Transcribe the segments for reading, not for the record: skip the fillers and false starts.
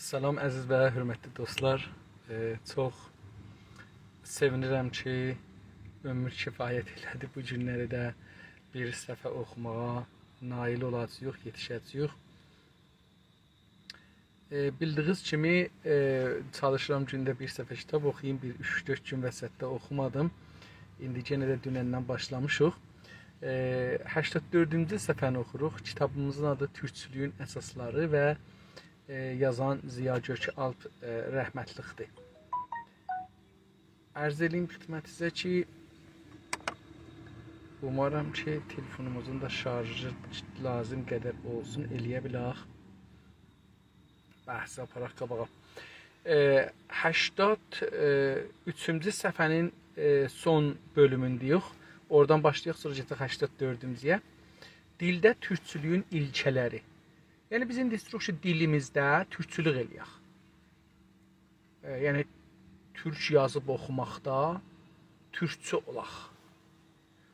Salam əziz və hörmətli dostlar. Çox sevinirəm ki, ömür kifayət elədi. Bu günləri də bir səfə oxumağa nail olacağıq, yetişəcəyik. Bildiyiniz kimi çalışıram gündə bir səfə kitab oxuyayım. Bir 3-4 gün vəsətdə oxumadım. İndi yenə də dünəndən başlamışıq. 84-cü səfəni oxuruq. Kitabımızın adı Türkçülüyün əsasları və yazan Ziya Gökalp rəhmətlikdir. Ərz edeyim xidmətinizə ki, umarım ki, telefonumuzun da şarjı lazım qədər olsun, eləyə bilək. Bəhsə aparaq qabağa. 83-cü səfənin son bölümündəyik. Oradan başlayaq, sonra getək 84-cüyə. Dildə türkçülüyün ilkələri. Yəni biz indi istirik ki, dilimizdə türkçülük eləyək. Yəni türk yazıb oxumaqda türkçü olaq.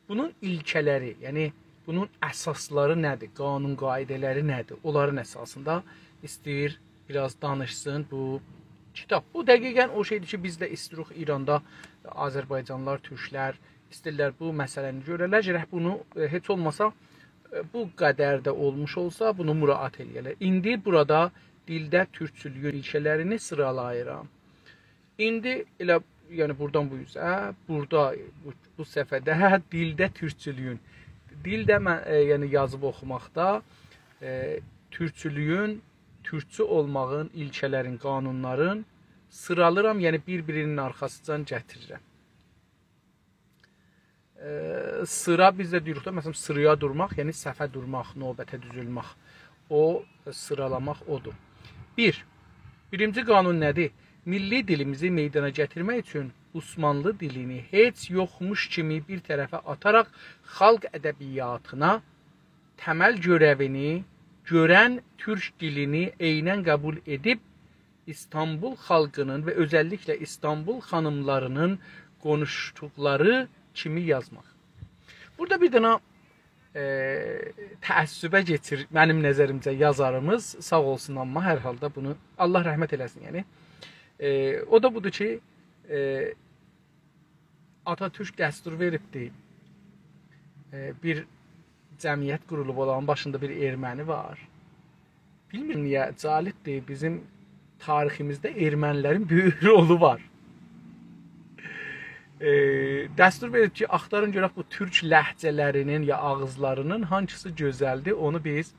Bunun ilkələri, yəni bunun əsasları nədir? Qanun qaidələri nədir? Onların əsasında istəyir biraz danışsın bu kitab. Bu dəqiqən o şeydir ki, biz də istirik İranda Azərbaycanlılar, türklər istəyirlər bu məsələni görərlər. Gərək bunu heç olmasa bu qədər də olmuş olsa bunu müraat eləyərlər. İndi burada dildə türkçülüyün ilkələrini sıralayıram. İndi elə yəni buradan bu üzə, burada bu səfədə dildə türkçülüyün, dildə yəni yazıb oxumaqda türkçülüyün, türkçü olmağın, ilkələrin, qanunların sıralıram, yəni bir-birinin arxasından gətirirəm. Sıra bizdə deyirik də, məsələn, sıraya durmaq, yəni səfə durmaq, növbətə düzülmək. O, sıralamaq odur. Birinci qanun nədir? Milli dilimizi meydana gətirmək üçün Osmanlı dilini heç yoxmuş kimi bir tərəfə ataraq xalq ədəbiyyatına təməl görəvini görən türk dilini eynən qəbul edib İstanbul xalqının və özəlliklə İstanbul xanımlarının konuşduqları kimi yazmaq. Burada bir dənə təəssübə geçir mənim nəzərimcə yazarımız, sağ olsun, amma hər halda bunu Allah rəhmət eləsin. Yəni o da budur ki, Atatürk dəstur veribdi. Bir cəmiyyət qurulub, olan başında bir erməni var. Bilmirəm niyə, cəlibdir, bizim tariximizdə ermənilərin böyük rolu var. Dəstur verib ki, axtarın görək bu türk ləhcələrinin ya ağızlarının hangisi gözəldir, onu biz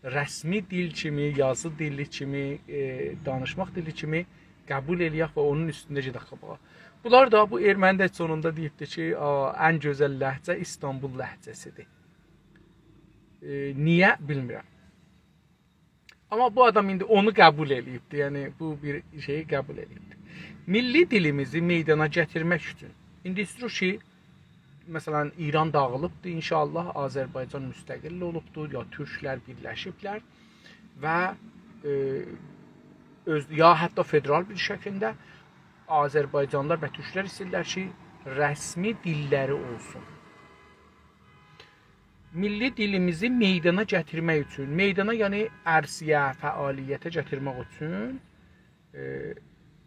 rəsmi dil kimi, yazı dili kimi, danışmaq dili kimi qəbul eləyək və onun üstündə gedək qabağa. Bunlar da bu erməni də sonunda deyibdir ki, ən gözəl ləhcə İstanbul ləhcəsidir. Niyə? Bilmirəm. Amma bu adam indi onu qəbul eləyibdir, yəni bu bir şeyi qəbul eləyibdir. Milli dilimizi meydana gətirmək üçün, indi istəyirik ki, məsələn, İran dağılıbdır, inşallah Azərbaycan müstəqil olubdur, ya türklər birləşiblər və ya hətta federal bir şəkildə Azərbaycanlılar və türklər istəyirlər ki, rəsmi dilləri olsun. Milli dilimizi meydana gətirmək üçün, meydana yəni ərsiyə, fəaliyyətə gətirmək üçün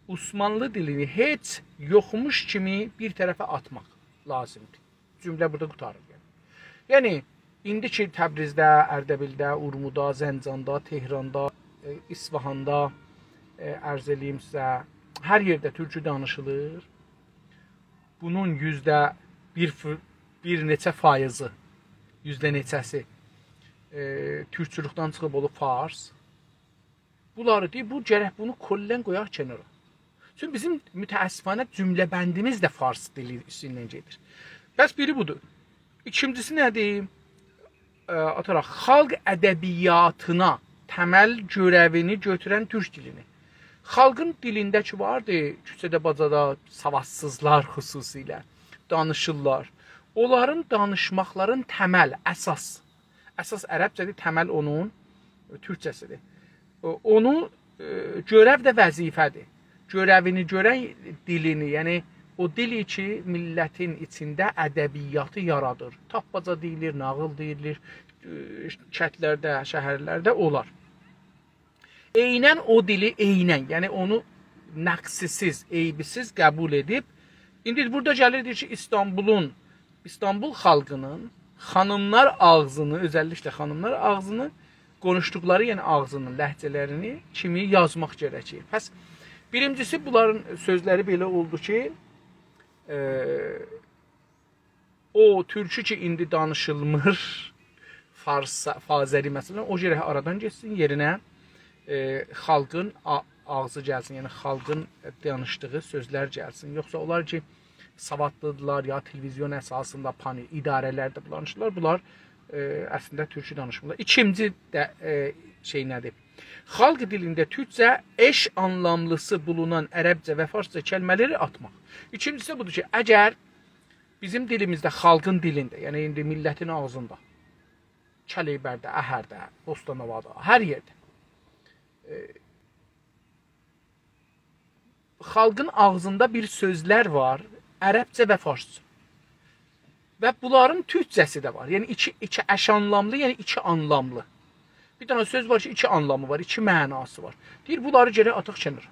Osmanlı dilini heç yoxmuş kimi bir tərəfə atmaq lazımdır. Cümlə burada qutarır. Yəni, indi ki, Təbrizdə, Ərdəbildə, Urmuda, Zəncanda, Tehranda, İsfahanda, ərz eləyim sizə, hər yerdə türkçü danışılır. Bunun bir neçə faizi, yüzdə neçəsi türkçülükdən çıxıb olub fars. Bunları deyib, bu gərək bunu kollən qoyaq kənara. Çünki bizim mütəəssifanə cümləbəndimiz də fars dili üstündən gedir. Bəs biri budur. İkincisi nədir? Ataraq, xalq ədəbiyyatına təməl görəvini götürən türk dilini. Xalqın dilində ki vardır, küçədə, bacada savadsızlar xüsusilə danışırlar. Onların danışmaqların təməl, əsas ərəbcədir, təməl onun türkçəsidir. Onu görəv də vəzifədir. Görəvini görən dilini, yəni o dili ki, millətin içində ədəbiyyatı yaradır. Tapbaca deyilir, nağıl deyilir, kətlərdə, şəhərlərdə olar. eynən o dili eynən, yəni onu nəqsisiz, eybisiz qəbul edib. İndi burada gəlir deyir ki, İstanbul xalqının xanımlar ağzını, özəlliklə xanımlar ağzını konuşduqları, yəni ağzının ləhcələrini kimi yazmaq gərəkir. Pəs birincisi bunların sözləri belə oldu ki, o türkü ki indi danışılmır, Fazəli məsələn, o gərək aradan geçsin, yerinə xalqın ağzı gəlsin, yəni xalqın danışdığı sözlər gəlsin. Yoxsa onlar ki, savadlıdırlar ya televizyon əsasında panel, idarələrdə danışırlar, bunlar əslində türkü danışmırlar. İkinci də şey nədir? Xalq dilində türkcə eş anlamlısı bulunan ərəbcə və farsça kəlmələri atmaq. İkincisi budur ki, əgər bizim dilimizdə, xalqın dilində, yəni indi millətin ağzında, Kəleyberdə, Əhərdə, Bostanovada, hər yerdə xalqın ağzında bir sözlər var, ərəbcə və farsça. Və bunların türkcəsi də var. Yəni iki əş anlamlı, yəni iki anlamlı. Bir dənə söz var ki, iki anlamı var, iki mənası var. Deyir, bunları gərək atıq kənara.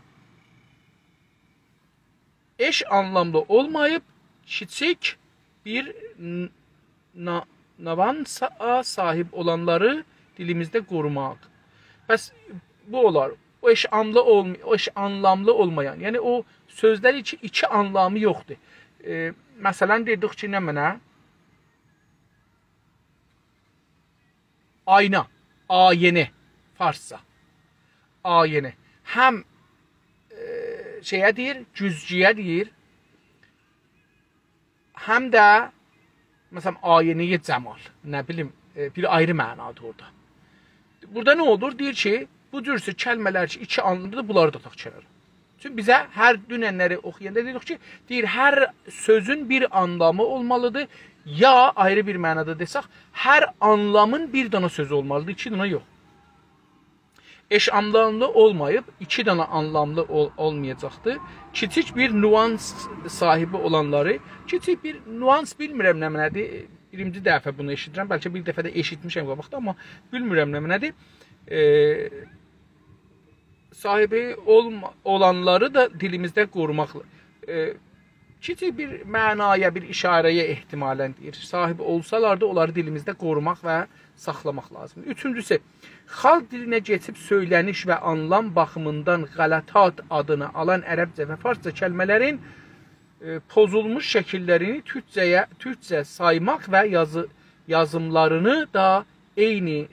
Eş anlamlı olmayıb, kiçik bir navansa sahib olanları dilimizdə qorumaq. Bəs bu olar. O eş anlamlı olmayan, yəni o sözlər için iki anlamı yoxdur. Məsələn, dedik ki, nə mənə? Ayna, ayeni, farsça. Ayeni. Həm şeyə deyir, cüzciyə deyir, həm də məsələn, ayeniyə cəmal, nə bilim, bir ayrı mənadır orada. Burada nə olur? Deyir ki, bu cürsü kəlmələr ki, iki anlamlıdır, bunları da ataq kənara. Çünki bizə hər dünənləri oxuyanda dedik ki, deyir, hər sözün bir anlamı olmalıdır, ya ayrı bir mənada desək, hər anlamın bir dana sözü olmalıdır, iki dana yox. Eş anlamlı olmayıb, iki dana anlamlı olmayacaqdır. Kiçik bir nüans sahibi olanları, kiçik bir nüans bilmirəm nə mənədir, birinci dəfə bunu eşidirəm, bəlkə bir dəfə də eşitmişəm qabaqda, amma bilmirəm nə mənədir. Sahibi olanları da dilimizdə qorumaqla. Kiçik bir mənaya, bir işarəyə ehtimalən deyir. Sahibi olsalar da onları dilimizdə qorumaq və saxlamaq lazımdır. Üçüncüsü, xalq dilinə keçib söyləniş və anlam baxımından qələtat adını alan ərəbcə və farsça kəlmələrin pozulmuş şəkillərini türkcə saymaq və yazımlarını da eyni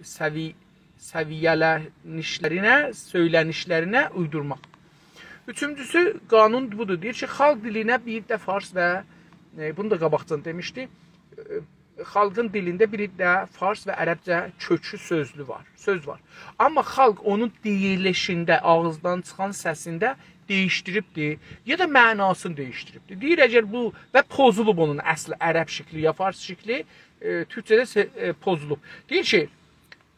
səviyyələnişlərinə, söylənişlərinə uydurmaq. Üçüncüsü, qanun budur. Deyir ki, xalq dilinə bir də fars və, bunu da qabaqcan demişdi, xalqın dilində bir də fars və ərəbcə kökü söz var. Amma xalq onun deyilişində, ağızdan çıxan səsində değişdiribdir, ya da mənasını değişdiribdir. Deyir, əgər bu və pozulub onun əsli ərəb şəkli ya fars şəkli, türkçədə pozulub. Deyir ki,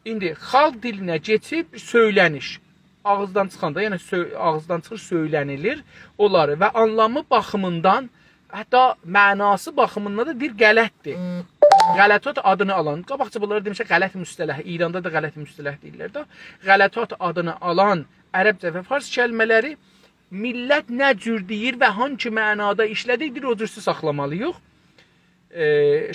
indi xalq dilinə keçib söyləniş, ağızdan çıxanda, yəni ağızdan çıxır söylənilir onları və anlamı baxımından, hətta mənası baxımından da bir qələtdir. Qələtat adını alan, qabaqca bunları demişək qələt müstələh, İranda da qələt müstələh deyirlər də, qələtat adını alan ərəbcə və fars kəlmələri millət nə cür deyir və hangi mənada işlədir, o cürsü saxlamalıyıq.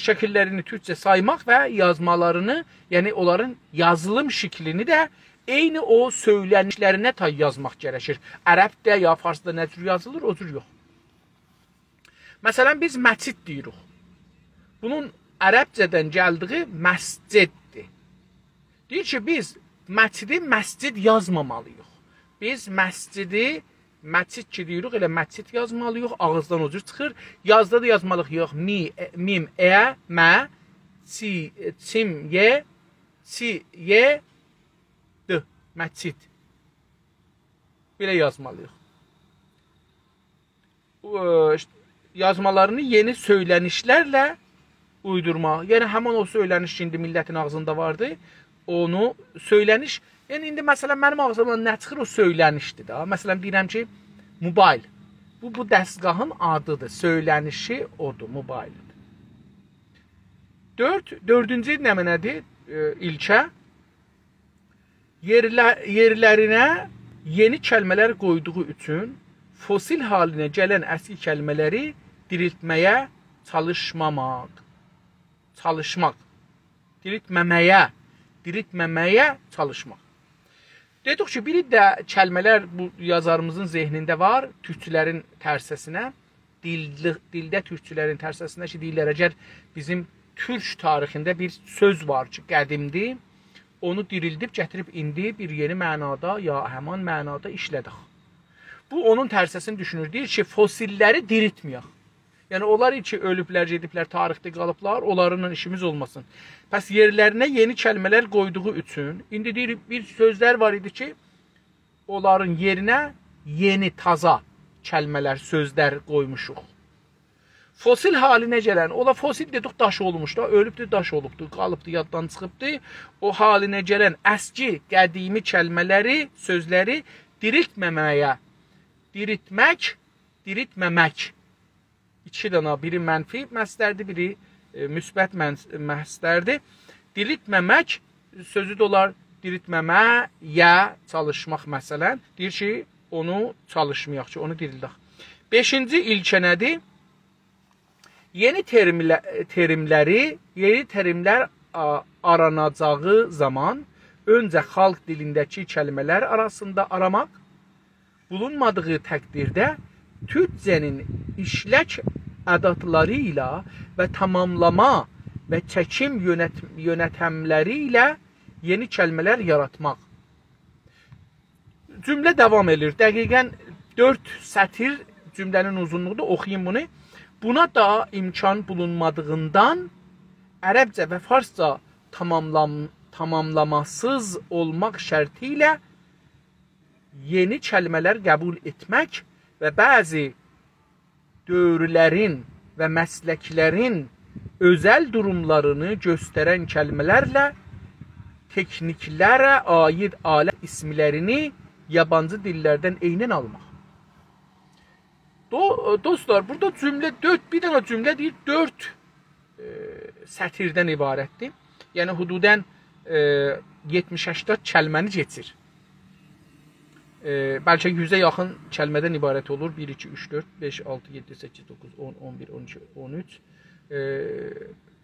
Şəkillərini türkcə saymaq və yazmalarını, yəni onların yazılım şəklini də eyni o söylənişlərinə tay yazmaq gərəkir. Ərəbdə ya farsda nə cür yazılır, o cür yox. Məsələn, biz məçid deyirik. Bunun ərəbcədən gəldiyi məsciddir. Deyir ki, biz məçidi məscid yazmamalıyıq. Biz məscidi məçid ki deyirik, elə məçid yazmalıyıq, ağızdan o cür çıxır. Yazda da yazmalıyıq, yox, mim, mə, çim, ye, məçid. Belə yazmalıyıq. Yazmalarını yeni söylənişlərlə uydurmaq. Yəni, həman o söyləniş indi millətin ağzında vardı. Onu söyləniş, yəni indi məsələn mənim ağzımdan nə çıxır, o söylənişdir da. Məsələn, deyirəm ki, mobil. Bu dəstgahın adıdır. Söylənişi odur, mobildir. Dördüncü nə mənədir? İlkə. yerlərinə yeni kəlmələr qoyduğu üçün fosil halinə gələn əski kəlmələri diriltməyə çalışmamaq. Diriltməməyə çalışmaq. Dedik ki, biri də kəlmələr bu yazarımızın zehnində var, türkçülərin tərsəsinə, dildə türkçülərin tərsəsinə ki, deyirlər, əgər bizim türk tarixində bir söz var ki, qədimdir, onu dirildib, gətirib indi bir yeni mənada ya həman mənada işlədik. Bu, onun tərsəsini düşünür, deyir ki, fosilləri diriltməyək. Yəni, onlar ki, ölüblər, gediblər, tarixdə qalıblar, onlarla işimiz olmasın. Bəs yerlərinə yeni kəlmələr qoyduğu üçün, indi deyir, bir sözlər var idi ki, onların yerinə yeni, taza kəlmələr, sözlər qoymuşuq. Fosil halinə gələn, ola fosil dedik, daş olmuş da, ölübdür, daş olubdur, qalıbdır, yaddan çıxıbdır. O halinə gələn əski, qədimi kəlmələri, sözləri diriltməmək. İki dana, biri mənfi məstərdir, biri müsbət məstərdir. Diriltməmək sözü də olar, diriltməməyə çalışmaq məsələn. Deyir ki, onu çalışmayaq ki, onu dirildik. 5-ci ilkə nədir? Yeni terimlər aranacağı zaman öncə xalq dilindəki kəlmələr arasında aramaq, bulunmadığı təqdirdə türkcənin işlək ədatları ilə və tamamlama və çəkim yönətəmləri ilə yeni kəlmələr yaratmaq. Cümlə davam edir. Dəqiqən 4 sətir cümlənin uzunluğudur. Oxuyun bunu. Buna da imkan bulunmadığından ərəbcə və farsca tamamlamasız olmaq şərti ilə yeni kəlmələr qəbul etmək və bəzi dövrlərin və məsləklərin özəl durumlarını göstərən kəlmələrlə tekniklərə aid alət ismlərini yabancı dillərdən eynən almaq. Dostlar, burada cümlə 4, bir dənə cümlə deyir, 4 sətirdən ibarətdir. Yəni, hududən 70-80 kəlməni geçir. Bəlkə 100-ə yaxın kəlmədən ibarət olur. 1, 2, 3, 4, 5, 6, 7, 8, 9, 10, 11, 12, 13,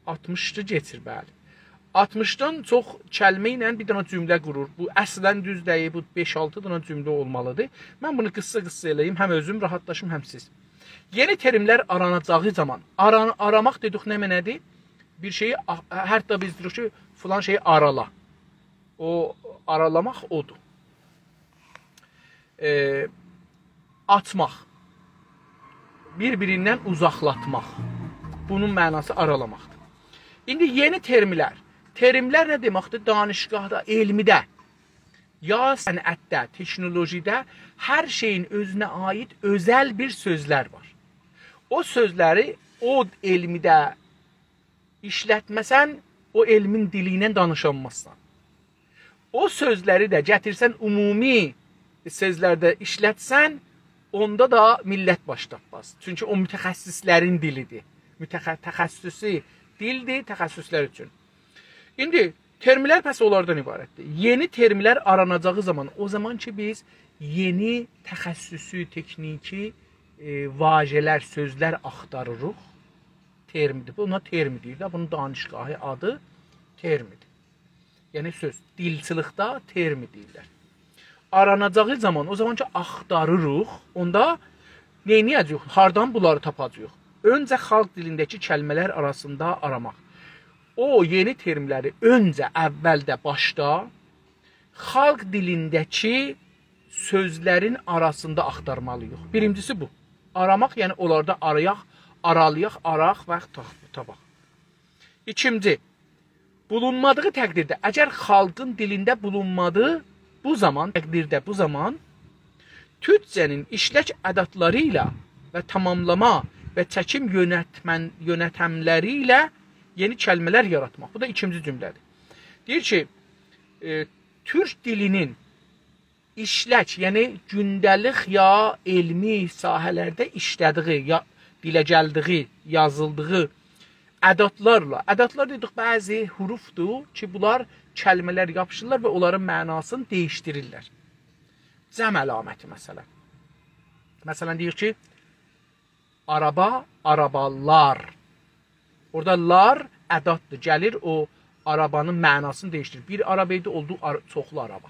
60-cı geçir, bəli. 60-dan çox kəlmə ilə bir dənə cümlə qurur. Bu, əslən düz deyil, bu 5-6 dənə cümlə olmalıdır. Mən bunu qıssa eləyim, həm özüm rahatlaşım, həm siz. Yeni terimlər aranacağı zaman, aramaq dedik nə mənədir? Bir şeyi, hətta biz dedik ki, filan şeyi arala. O, aralamaq odur. Atmaq, bir-birindən uzaqlatmaq. Bunun mənası aralamaqdır. İndi yeni terimlər nə deməkdir? Danışqahda, elmidə, ya sənətdə, teknolojidə hər şeyin özünə aid özəl bir sözlər var. O sözləri o elmidə işlətməsən, o elmin dili ilə danışanmazsan. O sözləri də gətirsən ümumi sözlərdə işlətsən, onda da millət baş tapmaz. Çünki o mütəxəssislərin dilidir. Təxəssüsü dildir, təxəssüslər üçün. İndi, termlər pəs onlardan ibarətdir. Yeni termlər aranacağı zaman, o zaman ki biz yeni təxəssüsü, tekniki vacələr, sözlər axtarırıq. Termidir. Buna termi deyirlər. Bunun danışqahı adı termidir. Yəni söz, dilçilikdə termi deyirlər. Aranacağı zaman, o zaman ki axtarırıq, onda neyniyəcək? Hardan bunları tapacaq? Öncə xalq dilindəki kəlmələr arasında aramaq. O yeni termləri öncə, əvvəldə, başda xalq dilindəki sözlərin arasında axtarmalıyıq. Birincisi bu. Aramaq, yəni onlarda aralayaq, araq və tapaq. İkinci, bulunmadığı təqdirdə, əgər xalqın dilində bulunmadığı bu zaman, türkcənin işlək ədatları ilə və tamamlama və çəkim yönətəmləri ilə yeni kəlmələr yaratmaq. Bu da ikinci cümlədir. Deyir ki, türk dilinin işlək, yəni gündəlik ya elmi sahələrdə işlədiyi, ya dilə gəldiyi, yazıldığı ədatlarla, ədatlar dedik bəzi hurufdur ki, bunlar kəlmələr yapışırlar və onların mənasını dəyişdirirlər. Cəm əlaməti məsələn. Məsələn deyir ki, araba, arabalar. Orada lar ədatdır, gəlir o arabanın mənasını dəyişdirir. Bir araba idi, oldu çoxlu araba.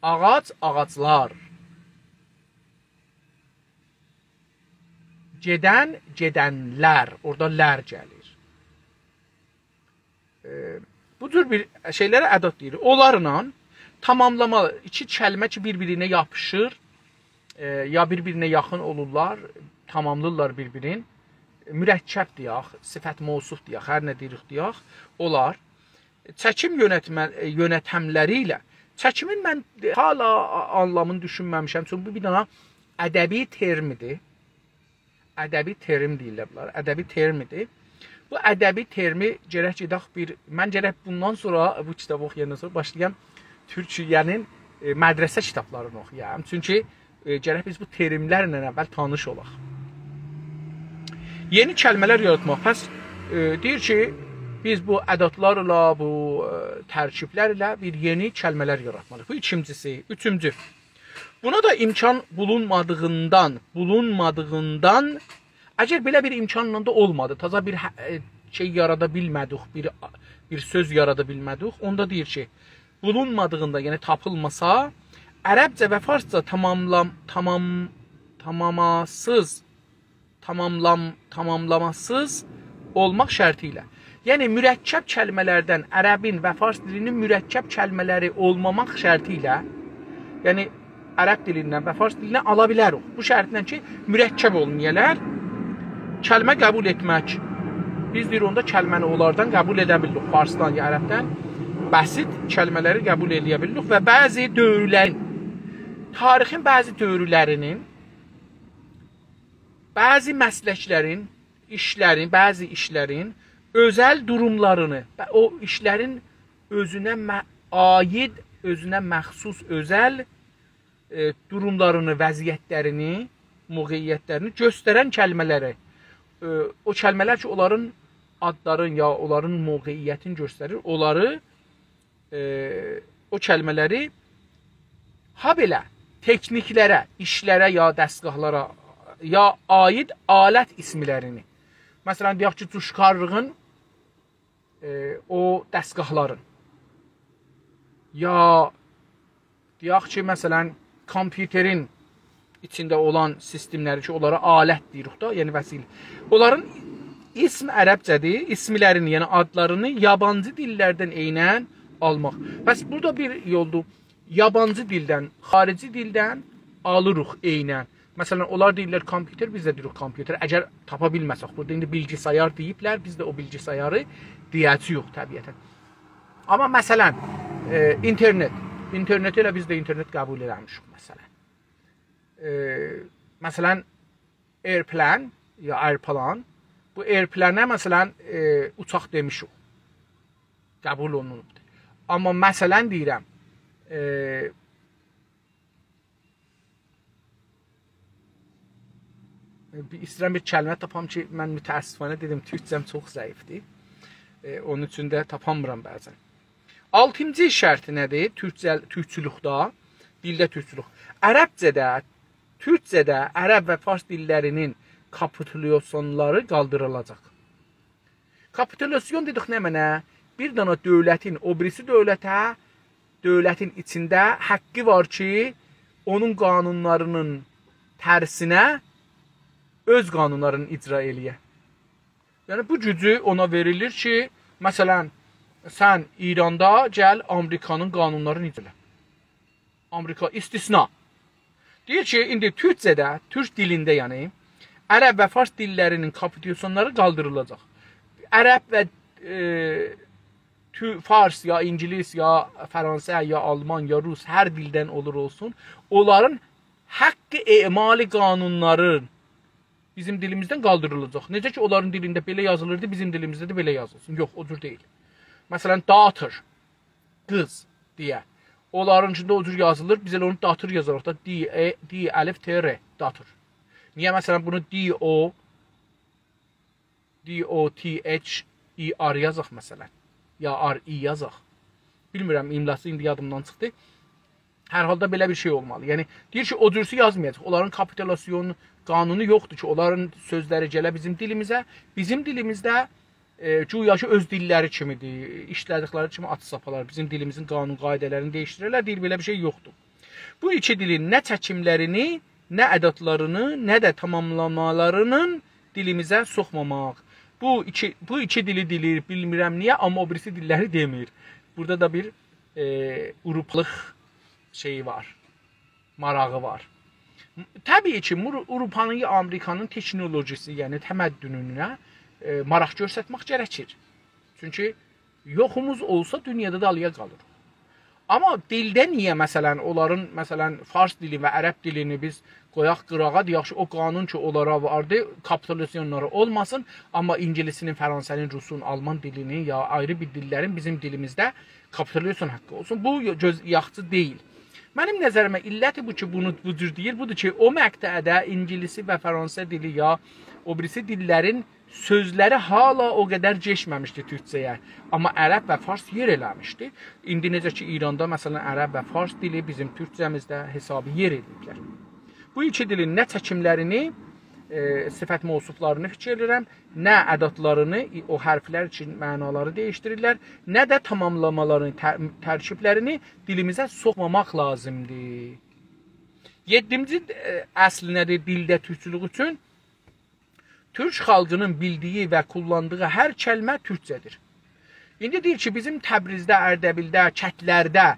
Ağac, ağaclar. Gedən, gedənlər. Orada lər gəlir. Bu cür bir şeylərə ədat deyilir. Onlarla tamamlamalı. İki kəlmə ki, bir-birinə yapışır, ya bir-birinə yaxın olurlar, tamamlırlar bir-birin. Mürəkkəb deyək, sifət mövsuf deyək, hər nə deyirik deyək, olar. Çəkim yönətəmləri ilə, çəkimin mən hala anlamını düşünməmişəm, çünki bu bir dana ədəbi termidir. Ədəbi term deyirlər bunlar, ədəbi termidir. Bu ədəbi termi gərək gedək mən gərək bundan sonra, bu kitabı oxuyandan sonra başlayam Türkiyənin mədrəsə kitablarını oxuyam. Çünki gərək biz bu terimlərlə əvvəl tanış olaq. Yeni kəlmələr yaratmaq. Pəs deyir ki, biz bu ədatlarla, bu tərkiblərlə bir yeni kəlmələr yaratmalıyıq. Bu ikincisi. Üçüncü. Buna da imkan bulunmadığından, əgər belə bir imkanla da olmadı, taza bir şey yarada bilmədik, bir söz yarada bilmədik, onda deyir ki, bulunmadığında, yəni tapılmasa, ərəbcə və farsca tamamlamasız olmaq şərti ilə. Yəni, mürəkkəb kəlmələrdən ərəbin və fars dilinin mürəkkəb kəlmələri olmamaq şərti ilə, yəni, ərəb dilindən və fars dilindən ala bilərik. Bu şərtlə ki, mürəkkəb olmayalar, kəlmə qəbul etmək. Biz deyir, onda kəlməni onlardan qəbul edə bilirik, farsdan ya ərəbdən. Bəsit kəlmələri qəbul edə bilirik və bəzi dövrlərin, tarixin bəzi dövrlərinin, bəzi məsləklərin, bəzi işlərin özəl durumlarını, o işlərin özünə aid, özünə məxsus özəl durumlarını, vəziyyətlərini, müğeyyətlərini göstərən kəlmələri, o kəlmələr ki, onların adların ya onların müğeyyətini göstərir, onları, o kəlmələri ha belə tekniklərə, işlərə ya dəstgahlara ya aid alət ismilərini, məsələn, deyək ki, cuşqarlığın o dəstgahların, ya deyək ki, məsələn, kompüterin içində olan sistemləri ki, onlara alət deyirik da, yəni vəsilə. Onların ism ərəbcədir, ismilərini, yəni adlarını yabancı dillərdən eynən almaq. Bəs burada bir yoldur, yabancı dildən, xarici dildən alırıq eynən. Məsələn, onlar deyirlər kompüter, biz də deyirik kompüter. Əgər tapa bilməsək, burada indi bilgisayar deyiblər, biz də o bilgisayarı deyəcəyik təbiətən. Amma məsələn, interneti ilə biz də internet qəbul eləmişik, məsələn. Məsələn, airplane, ya airplan, bu airplane-ə məsələn, uçaq demişik, qəbul olunubdur. Amma məsələn deyirəm, istəyirəm bir kəlmə tapam ki, mən mütəəssifانə dedim, türkcəm çox zəifdir. Onun üçün də tapamıram bəzən. 6-cı şərti nədir? Türkçülükdə, dildə türkçülük. Ərəbcədə, türkcədə, ərəb və fars dillərinin kapitulyasonları qaldırılacaq. Kapitulyasyon dedik nə mənə? Bir dana dövlətin, o birisi dövlətin içində haqqı var ki, onun qanunlarının tərsinə öz qanunlarını icra eləyə. Yəni, bu gücü ona verilir ki, məsələn, sən İranda gəl, Amerikanın qanunlarını icra elə. Amerika istisna. Deyir ki, indi türkcədə, türk dilində yəni, ərəb və fars dillərinin kapitulyasonları qaldırılacaq. Ərəb və fars, ya İngilis, ya Fransız, ya Alman, ya Rus, hər dildən olur olsun, onların haqqı emali qanunların bizim dilimizdən qaldırılacaq. Necə ki, onların dilində belə yazılırdı, bizim dilimizdə də belə yazılsın. Yox, o cür deyil. Məsələn, daughter, qız deyə. Onların içində o cür yazılır, biz elə onu daughter yazarıq da, D-əlif-T-R, daughter. Niyə məsələn bunu D-O-T-H-E-R yazaq məsələn, ya R-I yazaq. Bilmirəm, imlası indi yadımdan çıxdı. Hər halda belə bir şey olmalı. Yəni deyir ki, o cürsi yazmayacaq. Onların kapitulasyon qanunu yoxdur ki, onların sözləri gələ bizim dilimizə. Bizim dilimizdə güya ki öz dilləri kimidir. İşlədikləri kimi at sapalar bizim dilimizin qanun qaydələrini dəyişdirirlər. Deyir belə bir şey yoxdur. Bu iki dilin nə çəkimlərini, nə ədatlarını, nə də tamamlamalarının dilimizə soxmamaq. Bu iki dili dilir, bilmirəm niyə, amma o birisi dilləri demir. Burada da bir uruplıq şeyi var, marağı var. Təbii ki, Avropanın ya Amerikanın teknolojisi, yəni təməddününə maraq göstərmək gərəkir. Çünki yoxumuz olsa dünyada da alıya qalır. Amma dildə niyə məsələn onların fars dili və ərəb dilini biz qoyaq qırağa, yaxşı o qanun ki onlara vardı, kapitulasyonları olmasın, amma ingilisinin, fransızın, rusun, alman dilinin ya ayrı bir dillərin bizim dilimizdə kapitulasyon haqqı olsun. Bu göz yaxçı deyil. Mənim nəzərimə illəti bu ki, bunu bu cür deyir, budur ki, o məqtədə ingilisi və fransız dili ya o birisi dillərin sözləri hala o qədər keçməmişdi türkçəyə. Amma ərəb və fars yer eləmişdi. İndi necə ki, İranda məsələn ərəb və fars dili bizim türkçəmizdə hesabı yer ediblər. Bu iki dilin nə çəkimlərini, sifət məvsuflarını fikir edirəm, nə ədatlarını, o hərflər üçün mənaları dəyişdirirlər, nə də tamamlamalarını, tərkiblərini dilimizə soxmamaq lazımdır. 7-ci əsl nədir dildə türkçülük üçün? Türk xalqının bildiyi və kullandığı hər kəlmə türkçədir. İndi deyir ki, bizim Təbrizdə, Ərdəbildə, kətlərdə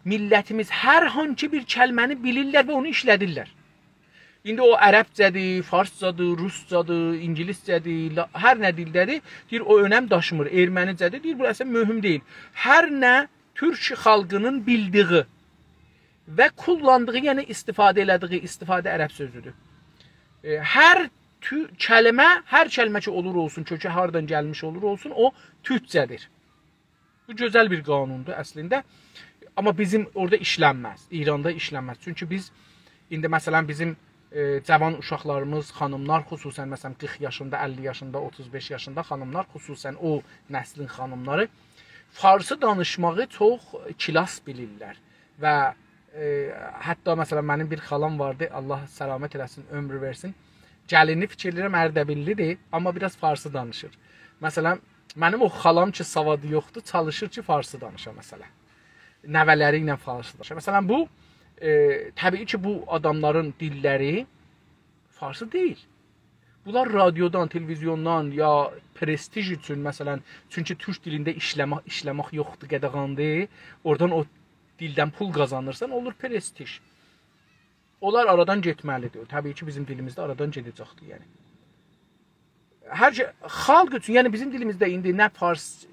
millətimiz hər hansı bir kəlməni bilirlər və onu işlədirlər. İndi o ərəbcədir, farscadır, ruscadır, ingiliscədir, hər nə dildədir, deyir o önəm daşımır, ermənicədir, deyir bu əslində mühüm deyil. Hər nə Türk xalqının bildiyi və kullandığı, yəni istifadə elədiyi, istifadə ərəb sözüdür. Hər kəlmə ki olur olsun, kökü hardan gəlmiş olur olsun, o türkcədir. Bu gözəl bir qanundur əslində. Amma bizim orada işlənməz, İranda işlənməz. Çünki biz, indi məsələn bizim cavan uşaqlarımız, xanımlar xüsusən, məsələn 40 yaşında, 50 yaşında, 35 yaşında xanımlar, xüsusən o nəslin xanımları farsı danışmağı çox kilas bilirlər. Və hətta məsələn mənim bir xalam vardı, Allah səlamət eləsin, ömrü versin. Gəlini fikirləyirəm Ərdəbillidir, amma biraz farsı danışır. Məsələn, mənim o xalam ki, savadı yoxdur, çalışır ki, farsı danışa məsələn. Nəvələri ilə farsı danışa. Məsələn, bu, təbii ki, bu adamların dilləri farsı deyil. Bunlar radiodan, televizyondan ya prestij üçün, məsələn, çünki türk dilində işləmək yoxdur, qədəğandır, oradan o dildən pul qazanırsan, olur prestij. Onlar aradan getməlidir. Təbii ki, bizim dilimizdə aradan gedəcəkdir, yəni. Hər xalq üçün, yəni bizim dilimizdə indi nə fars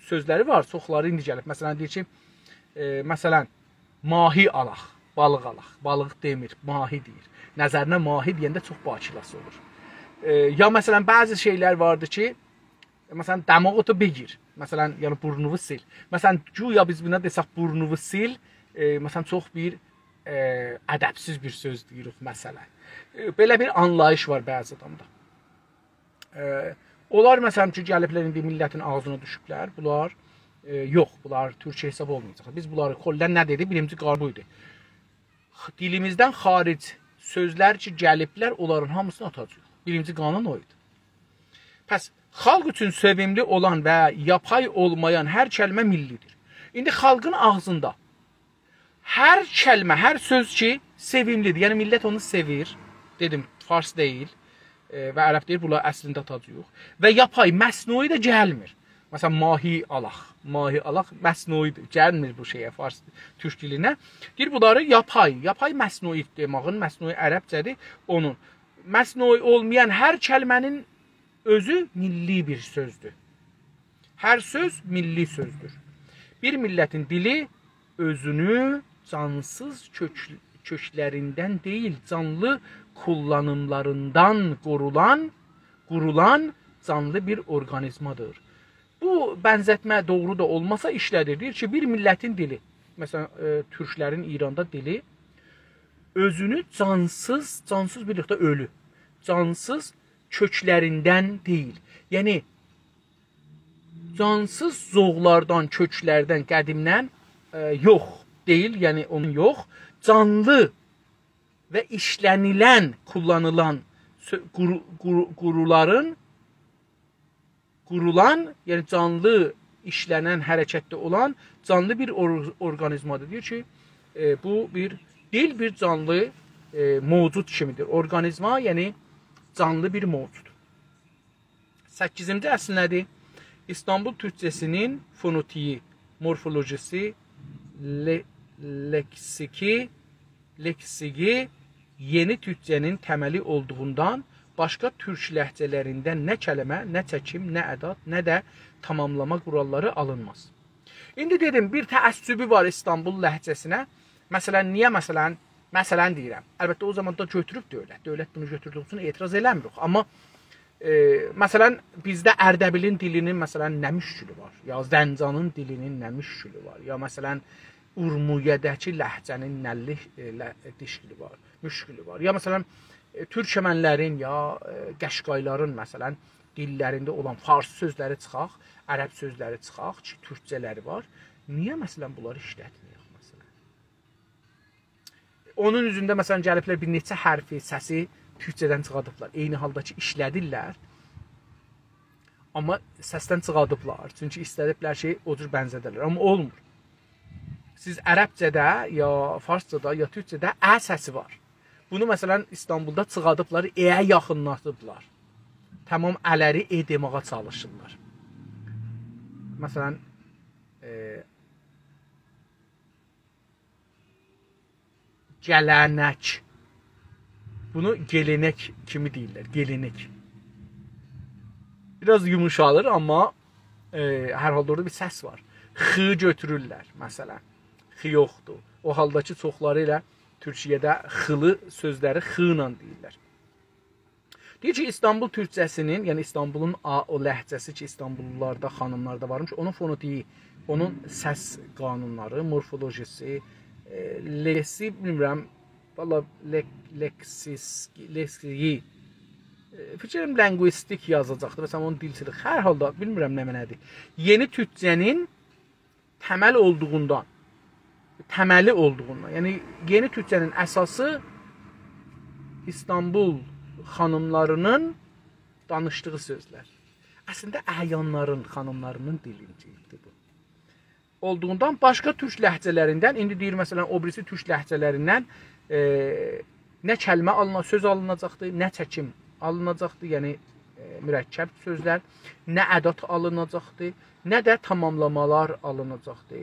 sözləri var, çoxları indi gəlib. Məsələn, deyir ki, məsələn, mahi alaq, balıq alaq, balıq demir, mahi deyir. Nəzərinə mahi deyəndə çox bakilası olur. Ya məsələn, bəzi şeylər vardır ki, məsələn, damağı begir, məsələn, yəni burnuvu sil. Məsələn, güya biz buna desək burnuvu sil, məsələn, çox bir ədəbsiz bir söz deyirik, məsələn. Belə bir anlayış var bəzi adamda. Onlar, məsələn ki, gəliblər, indi millətin ağzına düşüblər. Bunlar, yox, bunlar türkçə hesab olmayacaq. Biz bunları koldən nə dedi? Birinci qarbu idi. Dilimizdən xaric sözlər ki, gəliblər, onların hamısını atacaq. Birinci qanun o idi. Pəs, xalq üçün sevimli olan və yapay olmayan hər kəlmə millidir. İndi xalqın ağzında hər kəlmə, hər söz ki, sevimlidir. Yəni, millət onu sevir. Dedim, fars deyil və ərəb deyir, bunlar əslində atacaq. Və yapay, məsnui də gəlmir. Məsələn, mahi alaq məsnuidir. Gəlmir bu şeyə, fars, türk dilinə. Deyir, bunları yapay məsnui demağın, məsnui ərəbcədir onun. Məsnui olmayan hər kəlmənin özü milli bir sözdür. Hər söz milli sözdür. Bir millətin dili özünü cansız köklərindən deyil, canlı kullanımlarından qurulan canlı bir orqanizmadır. Bu bənzətmə doğru da olmasa işlədir. Deyir ki, bir millətin dili, məsələn, türklərin İranda dili özünü cansız birlikdə ölü, cansız köklərindən deyil. Yəni, cansız zoğlardan, köklərdən, qədimdən yox deyil, yəni onun yox, canlı və işlənilən, kullanılan qurulan, yəni canlı işlənən, hərəkətdə olan canlı bir orqanizmadır. Deyir ki, bu bir canlı mövcud kimidir. Orqanizma, yəni canlı bir mövcud. 8-ci əsl nədir? İstanbul türkcəsinin fonotiyi, morfolojisi, leksiki yeni türkcənin təməli olduğundan başqa türk ləhcələrindən nə kəlmə, nə çəkim, nə ədat, nə də tamamlama quralları alınmaz. İndi dedim, bir təəssübü var İstanbul ləhcəsinə. Məsələn, niyə məsələn deyirəm? Əlbəttə, o zaman da götürüb dövlət. Dövlət bunu götürdüyü üçün etiraz eləmirik. Amma məsələn, bizdə Ərdəbilin dilinin məsələn nə müşkülü var? Ya Zəncanın dilinin nə müşkülü var? Ya məsələn, Urmiyədəki ləhcənin nə müşkülü var? Ya məsələn, türkmənlərin ya qəşqayların məsələn dillərində olan fars sözləri çıxaq, ərəb sözləri çıxaq ki, türkcələri var. Niyə məsələn bunları işlətmirik məsələn? Onun üzündə məsələn gəliblər bir neçə hərfi, səsi türkcədən çıxadıblar. Eyni halda ki, işlədirlər. Amma səsdən çıxadıblar. Çünki istədiblər ki, o cür bənzədərlər. Amma olmur. Siz ərəbcədə, ya farscada, ya türkcədə ə səsi var. Bunu məsələn İstanbulda çıxadıblar, əyə yaxınlatıblar. Tamam ələri e demağa çalışırlar. Məsələn, gələnək. Bunu gelenek kimi deyirlər, gelenek. Biraz yumuşalır, amma hər halda orada bir səs var. X götürürlər, məsələn. X yoxdur. O haldakı çoxları ilə Türkiyədə xılı sözləri x ilə deyirlər. Deyir ki, İstanbul türkcəsinin, yəni İstanbulun o ləhcəsi ki, İstanbullularda, xanımlarda varmış, onun fonotiyi, onun səs qanunları, morfolojisi, lesi, bilmirəm, valla leksiyi, fikrim linguistik yazacaqdır, məsələn, onun dilçilik, hər halda, bilmirəm nə mənədir. Yeni türkcənin təməli olduğundan, yəni yeni türkcənin əsası İstanbul xanımlarının danışdığı sözlər. Əslində əyanların, xanımlarının dilinciydi bu. Olduğundan başqa türk ləhcələrindən, indi deyir məsələn, o birisi türk ləhcələrindən nə kəlmə söz alınacaqdır, nə çəkim alınacaqdır, yəni mürəkkəb sözlər, nə ədat alınacaqdır, nə də tamamlamalar alınacaqdır.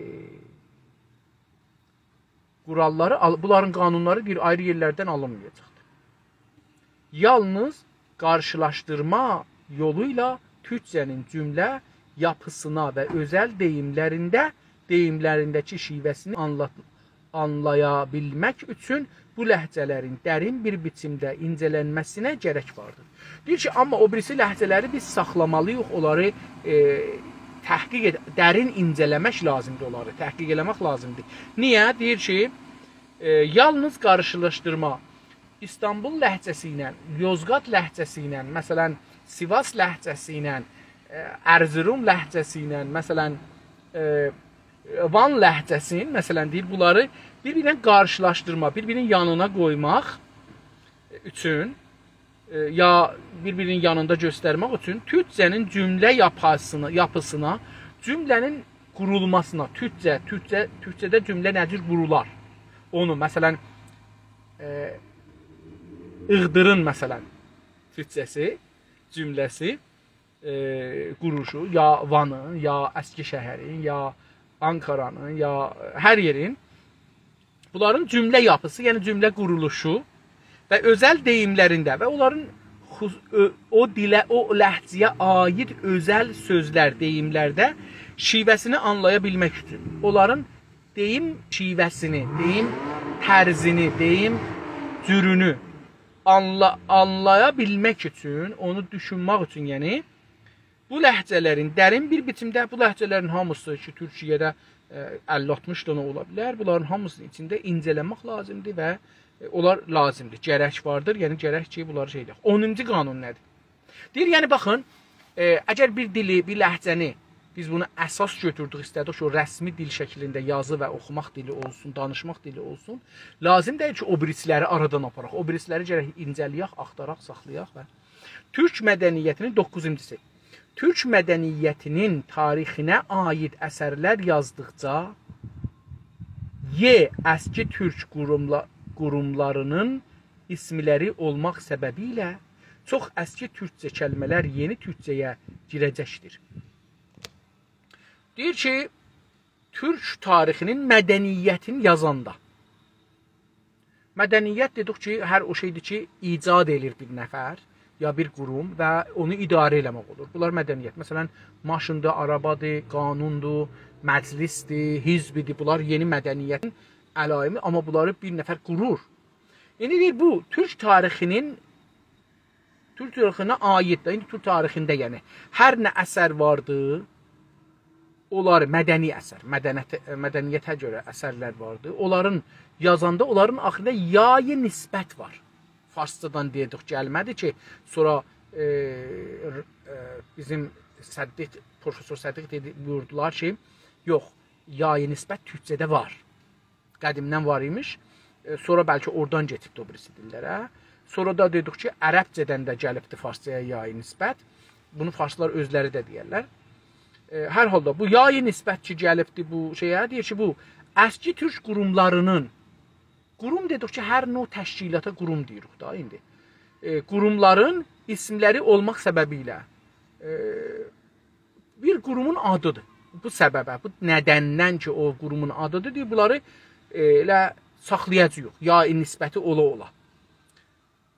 Quralları, bunların qanunları bir ayrı yerlərdən alınmayacaqdır. Yalnız qarşılaşdırma yoluyla türkcənin cümlə yapısına və özəl deyimlərindəki şivəsini anlaya bilmək üçün bu ləhcələrin dərin bir biçimdə incələnməsinə gərək vardır. Deyir ki, amma o birisi ləhcələri biz saxlamalıyıq, onları dərin incələmək lazımdır, onları təhqiq eləmək lazımdır. Niyə? Deyir ki, yalnız qarşılaşdırma İstanbul ləhcəsi ilə, Yozqat ləhcəsi ilə, məsələn, Sivas ləhcəsi ilə, Ərzurum ləhcəsi ilə, məsələn, Van ləhcəsinin, məsələn, deyir, bunları bir-birlə qarşılaşdırma, bir-birinin yanına qoymaq üçün, ya bir-birinin yanında göstərmək üçün türkcənin cümlə yapısına, cümlənin qurulmasına, türkcədə cümlə necə qurular? Onu, məsələn, Iğdırın, məsələn, türkcəsi, cümləsi, quruşu, ya Vanın, ya Əski şəhərin, ya Ankaranın, ya hər yerin, bunların cümlə yapısı, yəni cümlə quruluşu və özəl deyimlərində və onların o dilə, o ləhcəyə aid özəl sözlər, deyimlərdə şivəsini anlaya bilmək üçün, onların deyim şivəsini, deyim tərzini, deyim cürünü anlaya bilmək üçün, onu düşünmək üçün, yəni bu ləhcələrin dərin bir biçimdə, bu ləhcələrin hamısı ki, Türkiyədə 50-60 dənə ola bilər, bunların hamısının içində incələmək lazımdır və onlar lazımdır, gərək vardır, yəni gərək ki, bunları şeydir. 10-cu qanun nədir? Deyir, yəni baxın, əgər bir dili, bir ləhcəni biz bunu əsas götürdük, istədik ki, o rəsmi dil şəklində yazı və oxumaq dili olsun, danışmaq dili olsun. Lazım deyil ki, o birisləri aradan aparaq. O birisləri gərək incəliyək, axtaraq, saxlayaq və Türk mədəniyyətinin 9-cu. Türk mədəniyyətinin tarixinə aid əsərlər yazdıqca əski türk qurumlarının ismləri olmaq səbəbilə çox əski türkcə kəlmələr yeni türkcəyə girəcəkdir. Deyir ki, Türk tarixinin mədəniyyətini yazanda. Mədəniyyət dedik ki, hər o şeydir ki, icad edir bir nəfər ya bir qurum və onu idarə eləmək olur. Bunlar mədəniyyət. Məsələn, maşındır, arabadır, qanundur, məclisdir, hizbidir. Bunlar yeni mədəniyyətin əlaimi, amma bunları bir nəfər qurur. İndi deyir, bu Türk tarixinə aiddir. İndi Türk tarixində yəni hər nə əsər vardır, onlar mədəni əsər, mədəniyyətə görə əsərlər vardır. Onların yazanda, onların axırında yayı nisbət var. Farscadan dedik, gəlmədi ki, sonra bizim Profesor Səddiq buyurdular ki, yox, yayı nisbət türkcədə var. Qədimdən var imiş. Sonra bəlkə oradan getibdi o birisi dillərə. Sonra da dedik ki, ərəbcədən də gəlibdi farscaya yayı nisbət. Bunu farslar özləri də deyərlər. Hər halda bu yayı nisbət ki, gəlibdi bu şeyə, deyir ki, bu əski türk qurumlarının, qurum dedik ki, hər növ təşkilata qurum deyirik da indi. Qurumların isimləri olmaq səbəbilə bir qurumun adıdır. Bu səbəbə, bu nədəndən ki, o qurumun adıdır, deyir, bunları elə saxlayacaq, yayı nisbəti ola-ola.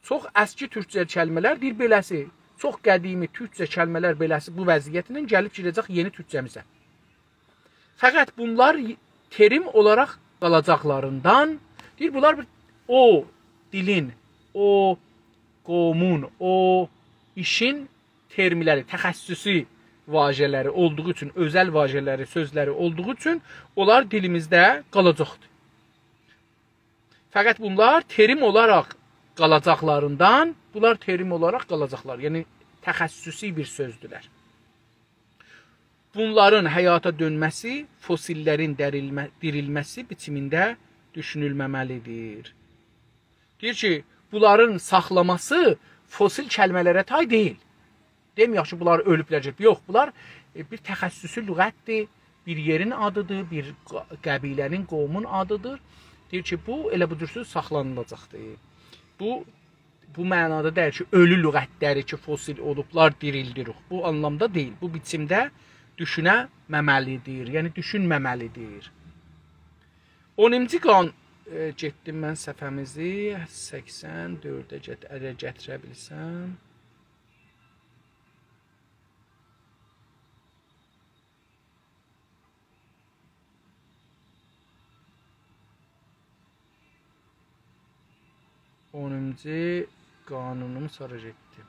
Çox əski türkcə kəlmələr deyir beləsi, çox qədimi türkcə kəlmələr beləsi bu vəziyyətlə gəlib girəcək yeni türkcəmizə. Fəqət bunlar terim olaraq qalacaqlarından, deyir, bunlar o dilin, o qomun, o işin termləri, təxəssüsü vacələri olduğu üçün, özəl vacələri, sözləri olduğu üçün onlar dilimizdə qalacaqdır. Fəqət bunlar terim olaraq qalacaqlarından, bunlar terim olaraq qalacaqlar. Yəni, təxəssüsi bir sözdülər. Bunların həyata dönməsi, fosillərin dirilməsi biçimində düşünülməməlidir. Deyir ki, bunların saxlaması fosil kəlmələrə tay deyil. Deməyək ki, bunlar ölüblər. Yox, bunlar bir təxəssüsü lüğətdir, bir yerin adıdır, bir qəbilənin, qovumun adıdır. Deyir ki, bu elə budursuz saxlanılacaqdır. Bu mənada deyir ki, ölü lüğətləri ki, fosil olublar, dirildirik. Bu anlamda deyil. Bu biçimdə düşünəməməlidir, yəni düşünməməlidir. 10-cu qanun, getdim mən səhifəmizi, 84-ə gətirə bilsəm. Qanunumu sonra getdim.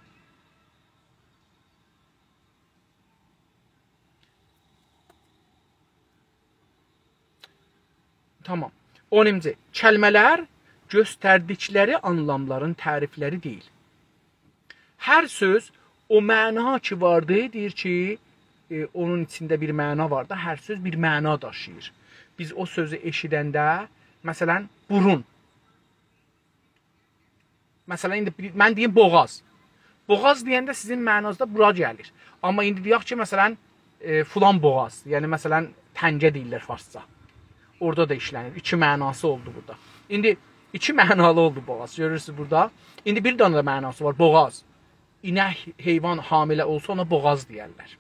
Tamam. 10-cu. Kəlmələr göstərdikləri anlamların tərifləri deyil. Hər söz o məna ki vardır, deyir ki, onun içində bir məna var da, hər söz bir məna daşıyır. Biz o sözü eşidəndə, məsələn, burun. Məsələn, indi mən deyim boğaz. Boğaz deyəndə sizin mənazda bura gəlir. Amma indi deyək ki, məsələn, filan boğaz. Yəni, məsələn, təncə deyirlər farsca. Orada da işlənir. İki mənası oldu burada. İndi iki mənalı oldu boğaz. Görürsünüz burada. İndi bir dənə də mənası var. Boğaz. İnək, heyvan hamilə olsa ona boğaz deyərlər.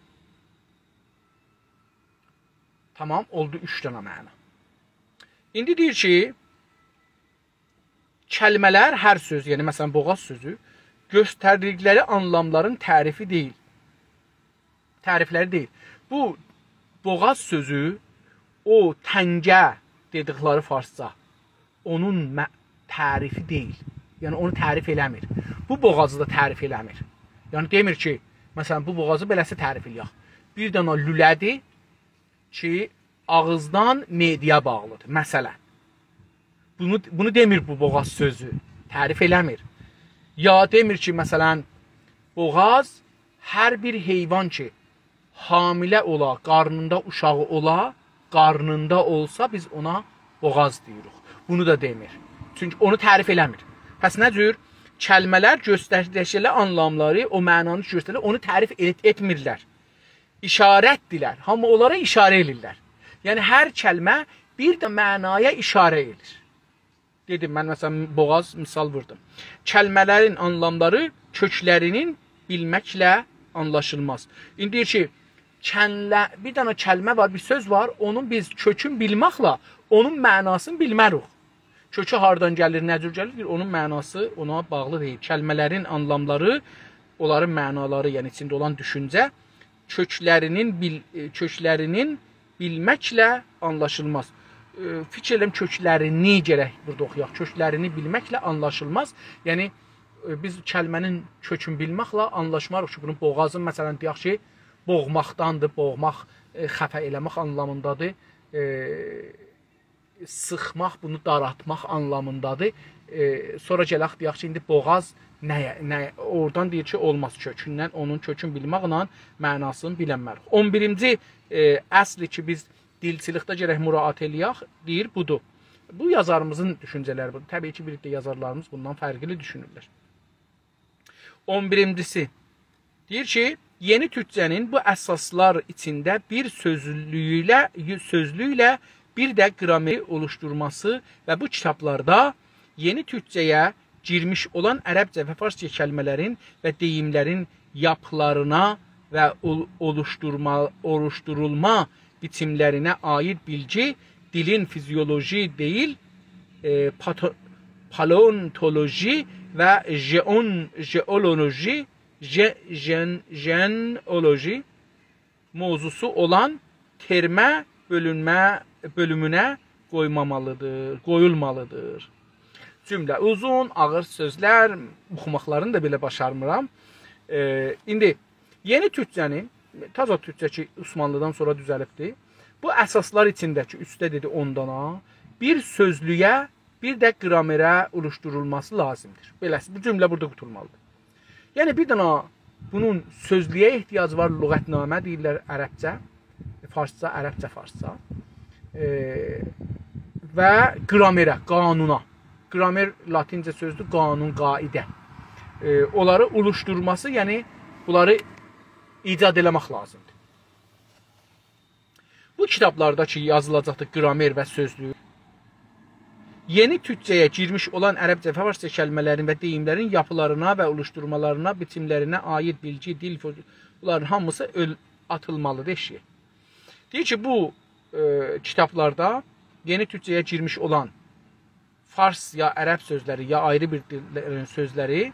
Tamam, oldu 3 dənə məna. İndi deyir ki, kəlmələr hər söz, yəni məsələn boğaz sözü, göstərdikləri anlamların tərifi deyil. Tərifləri deyil. Bu boğaz sözü o təngə dedikləri farsca, onun tərifi deyil. Yəni onu tərif eləmir. Bu boğazı da tərif eləmir. Yəni demir ki, məsələn bu boğazı beləsi tərif eləyək. Bir dənə lülədir ki, ağızdan mediyə bağlıdır. Məsələn. Bunu demir bu boğaz sözü. Tərif eləmir. Ya demir ki, məsələn, boğaz hər bir heyvan ki, hamilə ola, qarnında uşağı ola, qarnında olsa biz ona boğaz deyirik. Bunu da demir. Çünki onu tərif eləmir. Pəs nə cür? Kəlmələr göstərişli anlamları, o mənanı göstərir, onu tərif etmirlər. İşarətdirlər. Amma onlara işarə edirlər. Yəni hər kəlmə bir də mənaya işarə edir. Dedim, mən məsələn boğaz misal vurdum. Kəlmələrin anlamları köklərinin bilməklə anlaşılmaz. İndi deyir ki, bir dənə kəlmə var, bir söz var, onun biz kökün bilməklə onun mənasını bilmərik. Kökü hardan gəlir, nə cür gəlir, onun mənası ona bağlı deyil. Kəlmələrin anlamları, onların mənaları, yəni içində olan düşüncə köklərinin bilməklə anlaşılmaz. Fikir edirəm köklərini gərək burada oxuyaq. Köklərini bilməklə anlaşılmaz. Yəni biz kəlmənin kökünü bilməklə anlaşmarıq ki, bunun boğazın məsələn deyək ki, boğmaqdandır, boğmaq, xəfə eləmək anlamındadır. Sıxmaq, bunu daratmaq anlamındadır. Sonra gələk deyək ki, indi boğaz nəyə? Oradan deyir ki, olmaz kökündən, onun kökünü bilməklə mənasını bilənmərik. 11-ci əsli ki, biz dilçilikdə gərək müraat eləyək, deyir, budur. Bu yazarımızın düşüncələri budur. Təbii ki, birlikdə yazarlarımız bundan fərqli düşünürlər. 11-cisi deyir ki, yeni türkçənin bu əsaslar içində bir sözlüklə bir də qrameri oluşturması və bu kitablarda yeni türkçəyə girmiş olan ərəbcə və farsça kəlmələrin və deyimlərin yapılarına və oluşturulma biçimlərinə aid bilgi dilin fizyoloji deyil, paleontoloji və jeoloji mövzusu olan termə bölümünə qoyulmalıdır. Cümlə uzun, ağır sözlər, oxumaqlarını da belə başarmıram. İndi yeni türkçənin, taza türkçə ki, Osmanlıdan sonra düzəlibdir. Bu əsaslar içində ki, üstdə dedi 10 dana, bir sözlüyə, bir də qramerə oluşturulması lazımdır. Beləsi, bu cümlə burada qutulmalıdır. Yəni, bir dana bunun sözlüyə ehtiyac var, lüğətnamə deyirlər ərəbcə, farsça, ərəbcə, farsça və qramerə, qanuna. Qramer latincə sözdür, qanun, qaidə. Onları oluşturması, yəni bunları icad eləmək lazımdır. Bu kitablarda ki, yazılacaqdır qramer və sözlük, yeni türkçəyə girmiş olan ərəbcə və farsça kəlmələrin və deyimlərin yapılarına və oluşturmalarına, biçimlərinə aid bilgi, dil, bunların hamısı atılmalıdır eşiyə. Deyir ki, bu kitablarda yeni türkçəyə girmiş olan fars ya ərəb sözləri, ya ayrı bir dillərin sözləri,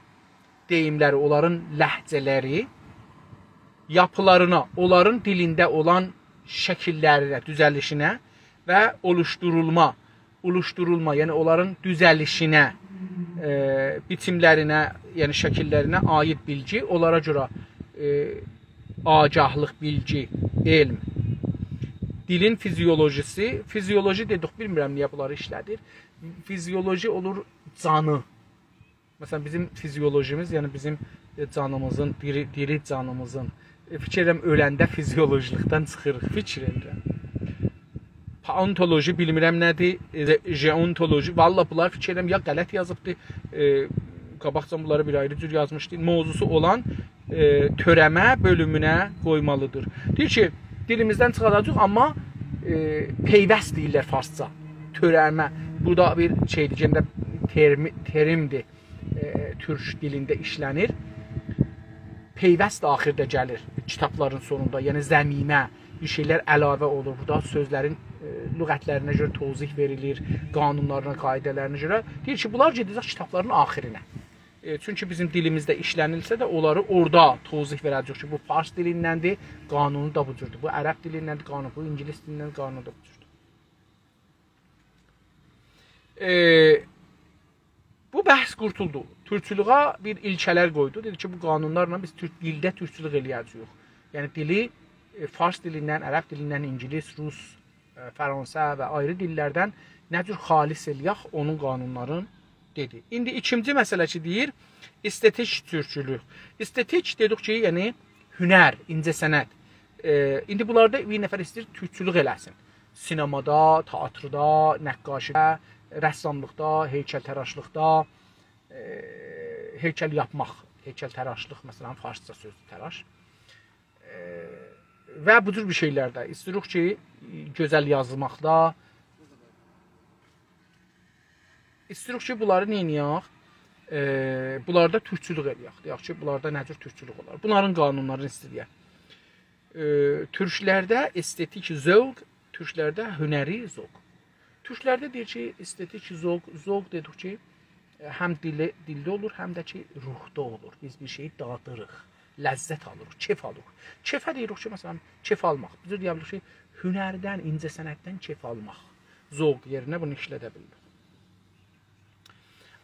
deyimləri, onların ləhcələri, yapılarına, onların dilində olan şəkillərinə, düzəlişinə və oluşturulma, yəni onların düzəlişinə, biçimlərinə, yəni şəkillərinə aid bilgi, onlara görə agahlıq, bilgi, elm. Dilin fizyolojisi, fizyoloji dedik, bilmirəm niyə bunları işlədir. Fizyoloji olur canı. Məsələn, bizim fizyolojimiz, yəni bizim canımızın, diri canımızın, fikir edirəm, öləndə fizyolojilikdən çıxırıq, fikir edirəm. Paleontoloji bilmirəm nədir, jeontoloji, valla bunlar fikir edirəm, ya qələt yazıbdır, qabaqcan bunları bir ayrı cür yazmışdır, mövzusu olan törəmə bölümünə qoymalıdır. Deyir ki, dilimizdən çıxacaq, amma peyvəst deyirlər farsça, törəmə. Bu da bir şeydir, gəndə terimdir, türk dilində işlənir. Peyvəst axirdə gəlir kitabların sonunda, yəni zəminə bir şeylər əlavə olur. Burada sözlərin lüğətlərinə görə tozih verilir, qanunlarına, qaidələrinə görə. Deyir ki, bunlar gedəcək kitabların axirinə. Çünki bizim dilimizdə işlənilsə də onları orada tozih verəcək ki, bu fars dilindəndir, qanunu da bu cürdür. Bu ərəb dilindəndir, qanunu, bu ingilis dilindəndir, qanunu da bu cürdür. Bu bəhs qurtuldu. Türkçülüğa bir ilkələr qoydu. Dedi ki, bu qanunlarla biz dildə türkçülük eləyəcəyik. Yəni dili fars dilindən, ərəb dilindən, ingilis, rus, fərənsə və ayrı dillərdən nə cür xalis eləyək onun qanunların dedi. İndi ikinci məsələ ki, deyir, estetik türkçülük. Estetik dedik ki, yəni hünər, incəsənət. indi bunlarda bir nəfər istəyir türkçülük eləsin. Sinemada, teatrda, nəqqaşidə, rəssamlıqda, heykəltəraşlıqda, heykəl yapmaq, heykəltəraşlıq məsələn farsça sözdür təraş. Və bu cür bir şeylərdə istəyirik ki, gözəl yazmaqda istəyirik ki, bunları neyniyək? Bunlarda türkçülük eləyək. Deyək ki, bunlarda nə cür türkçülük olar? Bunların qanunlarını istəyək. Türklərdə estetik zövq, türklərdə hünəri zövq. Türklərdə deyir ki, estetik zövq dedik ki, həm dildə olur, həm də ki, ruhda olur. Biz bir şeyi dadırıq, ləzzət alırıq, keyf alırıq. Keyfə deyirik ki, məsələn, keyf almaq. Biz deyə bilirik ki, hünərdən, incəsənətdən keyf almaq. Zövq yerinə bunu işlədə bilirik.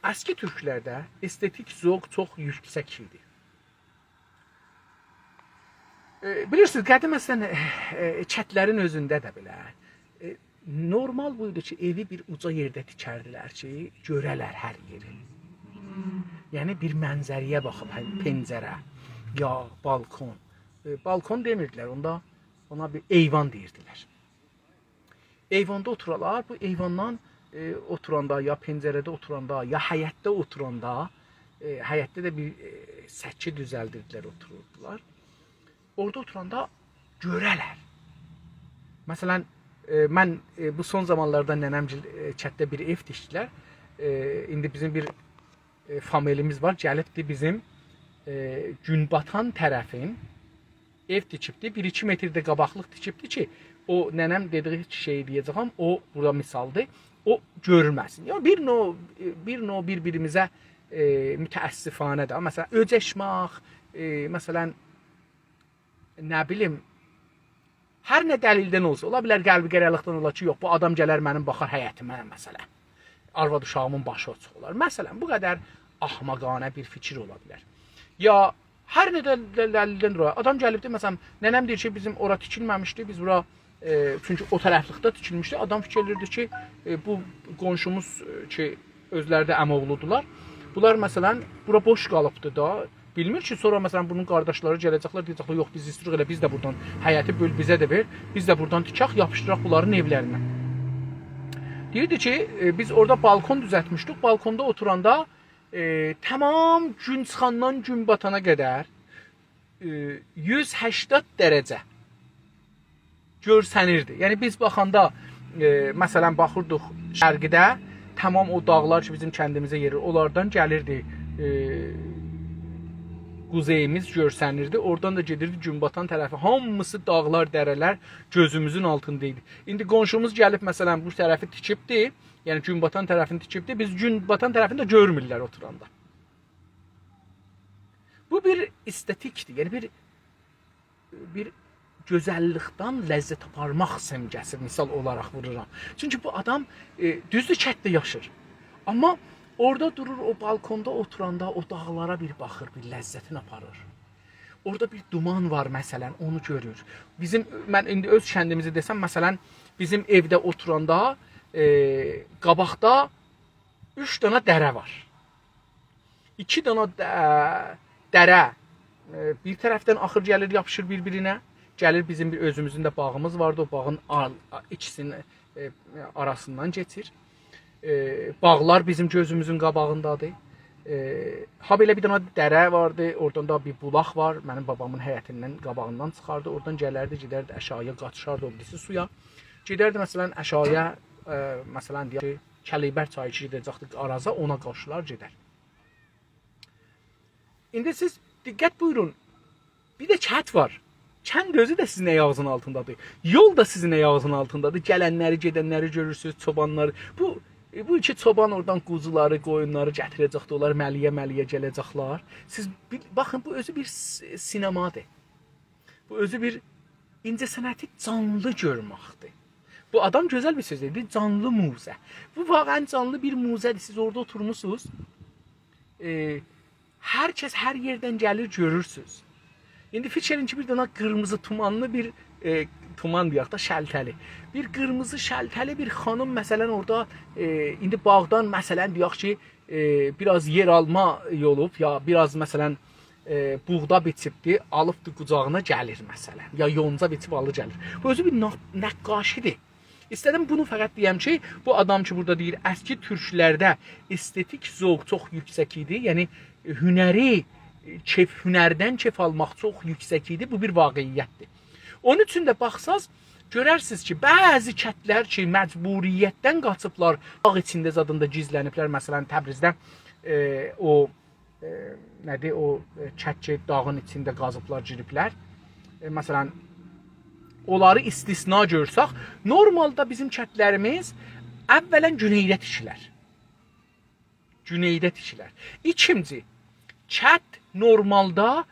Əski türklərdə estetik zövq çox yüksək idi. Bilirsiniz, qədim məsələn, çətlərin özündə də belə normal buydu ki, evi bir uca yerdə tikərdilər ki, görələr hər yeri. Yəni, bir mənzəriyə baxıb, pəncərə, ya balkon. Balkon demirdilər, ona bir eyvan deyirdilər. Eyvanda oturalar, bu eyvandan oturanda, ya pəncərədə oturanda, ya həyətdə oturanda, həyətdə də bir səkki düzəldirdilər, otururdular. Orada oturanda görələr. Məsələn, mən bu son zamanlarda nənəmcil çətdə bir ev tikdilər. İndi bizim bir familimiz var, gəlibdi bizim günbatan tərəfin ev tikibdi. 1-2 metrdə qabaqlıq tikibdi ki, o nənəm dediği şey deyəcəm, o burada misaldır, o görülməsin. Yəni, bir növ bir-birimizə mütəəssifanədir. Məsələn, öcəşmək, məsələn, nə bilim, hər nə dəlildən olsa, ola bilər qəlbi qərəlikdən olar ki, yox, bu adam gələr mənim baxar həyətimə, məsələn, arvad uşağımın başı açıq olar. Məsələn, bu qədər ahmaqanə bir fikir ola bilər. Ya, hər nə dəlildən olar, adam gəlibdir, məsələn, nənəm deyir ki, bizim ora tikilməmişdi, biz bura, çünki o tərəflikdə tikilmişdi, adam fikirlirdi ki, bu qonşumuz ki, özləri də əmoğludular, bunlar, məsələn, bura boş qalıbdı da, bilmir ki, sonra məsələn bunun qardaşları gələcəklər, deyəcəklər, yox, biz istirik elə, biz də buradan həyəti böl, bizə də ver, biz də buradan tikək, yapışdıraq bunların evlərinə. Deyirdi ki, biz orada balkon düzəltmişdik, balkonda oturanda tamam gün çıxandan gün batana qədər 180 dərəcə görsənirdi. Yəni biz baxanda, məsələn, baxırdıq şərqidə, tamam o dağlar ki, bizim kəndimizə yerir, onlardan gəlirdi quzeyimiz görsənirdi. Oradan da gedirdi günbatan tərəfi. Hamısı dağlar, dərələr gözümüzün altında idi. İndi qonşumuz gəlib, məsələn, bu tərəfi tikibdi. Yəni, günbatan tərəfini tikibdi. Biz günbatan tərəfini də görmürlər oturanda. Bu bir estetikdir. Yəni, bir gözəllikdən ləzzət aparmaq simgəsi misal olaraq vururam. Çünki bu adam düzdür kətdə yaşır. Amma orada durur, o balkonda oturanda o dağlara bir baxır, bir ləzzətini aparır. Orada bir duman var, məsələn, onu görür. Mən indi öz kəndimizi desəm, məsələn, bizim evdə oturanda qabaqda 3 dənə dərə var. 2 dənə dərə bir tərəfdən axır gəlir, yapışır bir-birinə. Gəlir, bizim bir özümüzün də bağımız vardı, o bağın ikisinin arasından geçir. Bağlar bizim gözümüzün qabağındadır. Ha belə bir dənə dərə vardı, oradan da bir bulaq var. Mənim babamın həyətindən qabağından çıxardı. Oradan gələrdi, gedərdi əşaya, qaçışardı o birisi suya. Gedərdi məsələn əşaya, məsələn deyək ki, Kəlibər çayı gedəcəkdi Araza, ona qaçılar, gedər. İndi siz diqqət buyurun. Bir də kət var. Kənd özü də sizin ayağınızın altındadır. Yol da sizin ayağınızın altındadır. Gələnləri, gedənləri görürsünüz, çobanları. Bu iki çoban oradan quzuları, qoyunları gətirəcəkdir, onlar məliyə gələcəklər. Siz baxın, bu özü bir sinemadır. Bu özü bir incəsənəti canlı görməkdir. Bu adam gözəl bir söz dedi, canlı muzə. Bu vaqən canlı bir muzədir. Siz orada oturmusunuz. Hər kəs hər yerdən gəlir, görürsünüz. İndi fikrin ki, bir dənə qırmızı tumanlı bir tuman deyək da şəltəli. Bir qırmızı şəltəli bir xanım məsələn orada indi bağdan məsələn deyək ki, biraz yer alma yolub ya biraz məsələn buğda biçibdir, alıbdır qucağına gəlir məsələn. Ya yonca biçib alır gəlir. Bu özü bir nəqqaşidir. İstədim bunu fəqət deyəm ki, bu adam ki burada deyir, əski türklərdə estetik zövq çox yüksək idi. Yəni hünərdən keyf almaq çox yüksək idi. Bu bir vaqiiyyətdir. Onun üçün də baxsaz, görərsiniz ki, bəzi kətlər ki, məcburiyyətdən qaçıblar, dağ içində zadında gizləniblər. Məsələn, Təbrizdə nədir, o çəkki dağın içində qazıblar, giriblər. Məsələn, onları istisna görsək, normalda bizim kətlərimiz əvvələn güneydə tikilər. Güneydə tikilər. İkinci, kət normalda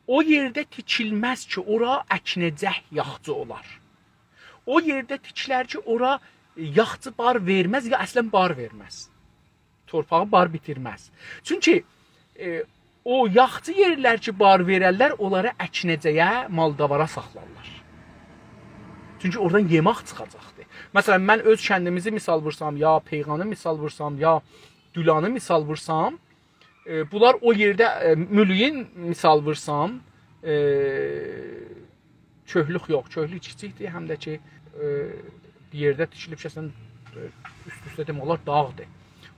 o yerdə tikilməz ki, ora əkinəcək yaxçı olar. O yerdə tikilər ki, ora yaxçı bar verməz ya əslən bar verməz. Torpağı bar bitirməz. Çünki o yaxçı yerlər ki, bar verərlər, onları əkinəcəyə, maldavara saxlarlar. Çünki oradan yemək çıxacaqdır. Məsələn, mən öz kəndimizi misal vursam, ya Peyğanı misal vursam, ya Dülanı misal vursam, bunlar o yerdə Mülüyin misal vursam, köhlük yox, köhlük kiçikdir, həm də ki, bir yerdə tikilib kəsən üst-üstə demək olar dağdır.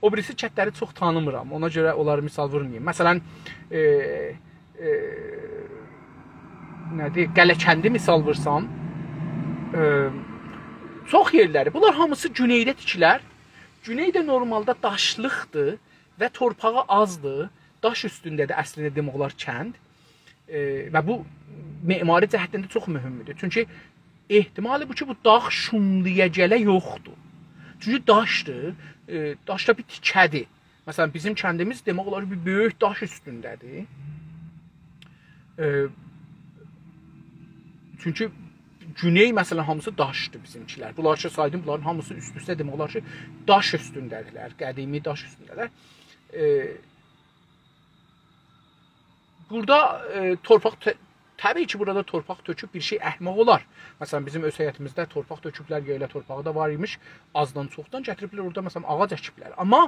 O birisi kətləri çox tanımıram, ona görə onları misal vurmayayım. Məsələn, Qələkəndi misal vursam, çox yerləri, bunlar hamısı güneydə tikilər. Güney də normalda daşlıqdır və torpağı azdır. Daş üstündədir əslində demək olar kənd. Və bu memari cəhətdən də çox mühümdür. Çünki ehtimali bu ki, bu dağ şumluya gələ yoxdur. Çünki daşdır, daşda bir tikədir. Məsələn, bizim kəndimiz demək olar bir böyük daş üstündədir. Çünki güney məsələn hamısı daşdır bizimkilər. Bunlar ki, saydım, bunların hamısı üst-üstə demək olar ki, daş üstündədirlər, qədimi daş üstündədirlər. Burada torpaq, təbii ki, burada torpaq töküb bir şey əhmaq olar. Məsələn, bizim öz həyətimizdə torpaq töküblər, yayla torpağı da var imiş. Azdan çoxdan gətiriblər, orada məsələn, ağac əkiblər. Amma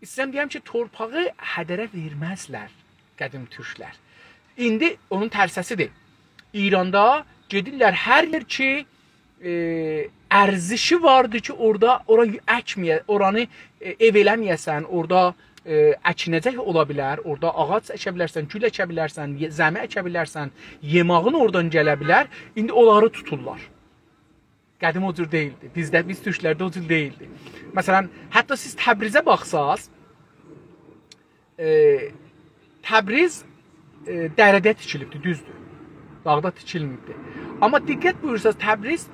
istəyirəm deyəm ki, torpağı hədərə verməzlər qədim türklər. İndi onun tərsəsidir. İranda gedirlər hər yer ki, ərzişi vardır ki, ora əkməyə, oranı ev eləməyəsən, orada əkinəcək ola bilər, orada ağac əkə bilərsən, gül əkə bilərsən, zəmi əkə bilərsən, yemağın oradan gələ bilər, indi onları tuturlar. Qədim o cür deyildi, biz türklərdə o cür deyildi. Məsələn, hətta siz Təbrizə baxsaz, Təbriz dərədə tikilibdir, düzdür, dağda tikilməyibdir. Amma diqqət buyursaz, Təbriz,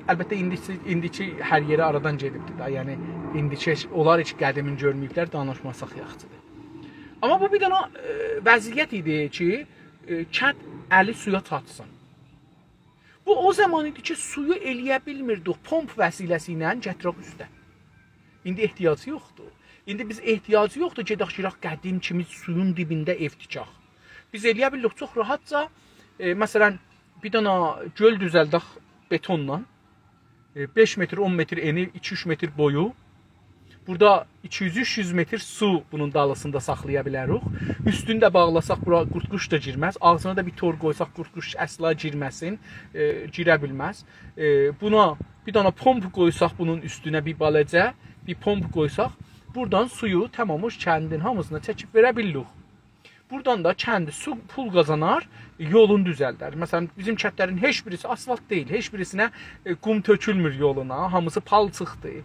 əlbəttə, indiki hər yeri aradan gedibdir da, yəni indiki onlar heç qədimin görməyiblər, danışmasaq yaxşıdır. Amma bu bir dənə vəziyyət idi ki, kənd əli suya çatsın. Bu o zaman idi ki, suyu eləyə bilmirdik pomp vəsiləsi ilə gətirək üstə. İndi ehtiyacı yoxdur. İndi biz ehtiyacı yoxdur, gedək girək qədim kimi suyun dibində ev tikək. Biz eləyə bildik çox rahatca, məsələn, bir dənə göl düzəldək betonla, 5 metr, 10 metr eni, 2-3 metr boyu. Burada 200-300 metr su bunun dalısında saxlaya bilərik. Üstünü də bağlasaq, bura qurtquş da girməz. Ağzına da bir tor qoysaq, qurtquş əsla girməsin, girə bilməz. Buna bir dana pomp qoysaq, bunun üstünə bir baləcə, bir pomp qoysaq, buradan suyu tamamı kəndin hamısına çəkib verə bilirik. Buradan da kəndi su pul qazanar, yolunu düzəldər. Məsələn, bizim kətlərin heç birisi asfalt deyil, heç birisinə qum tökülmür yoluna, hamısı palçıqdır.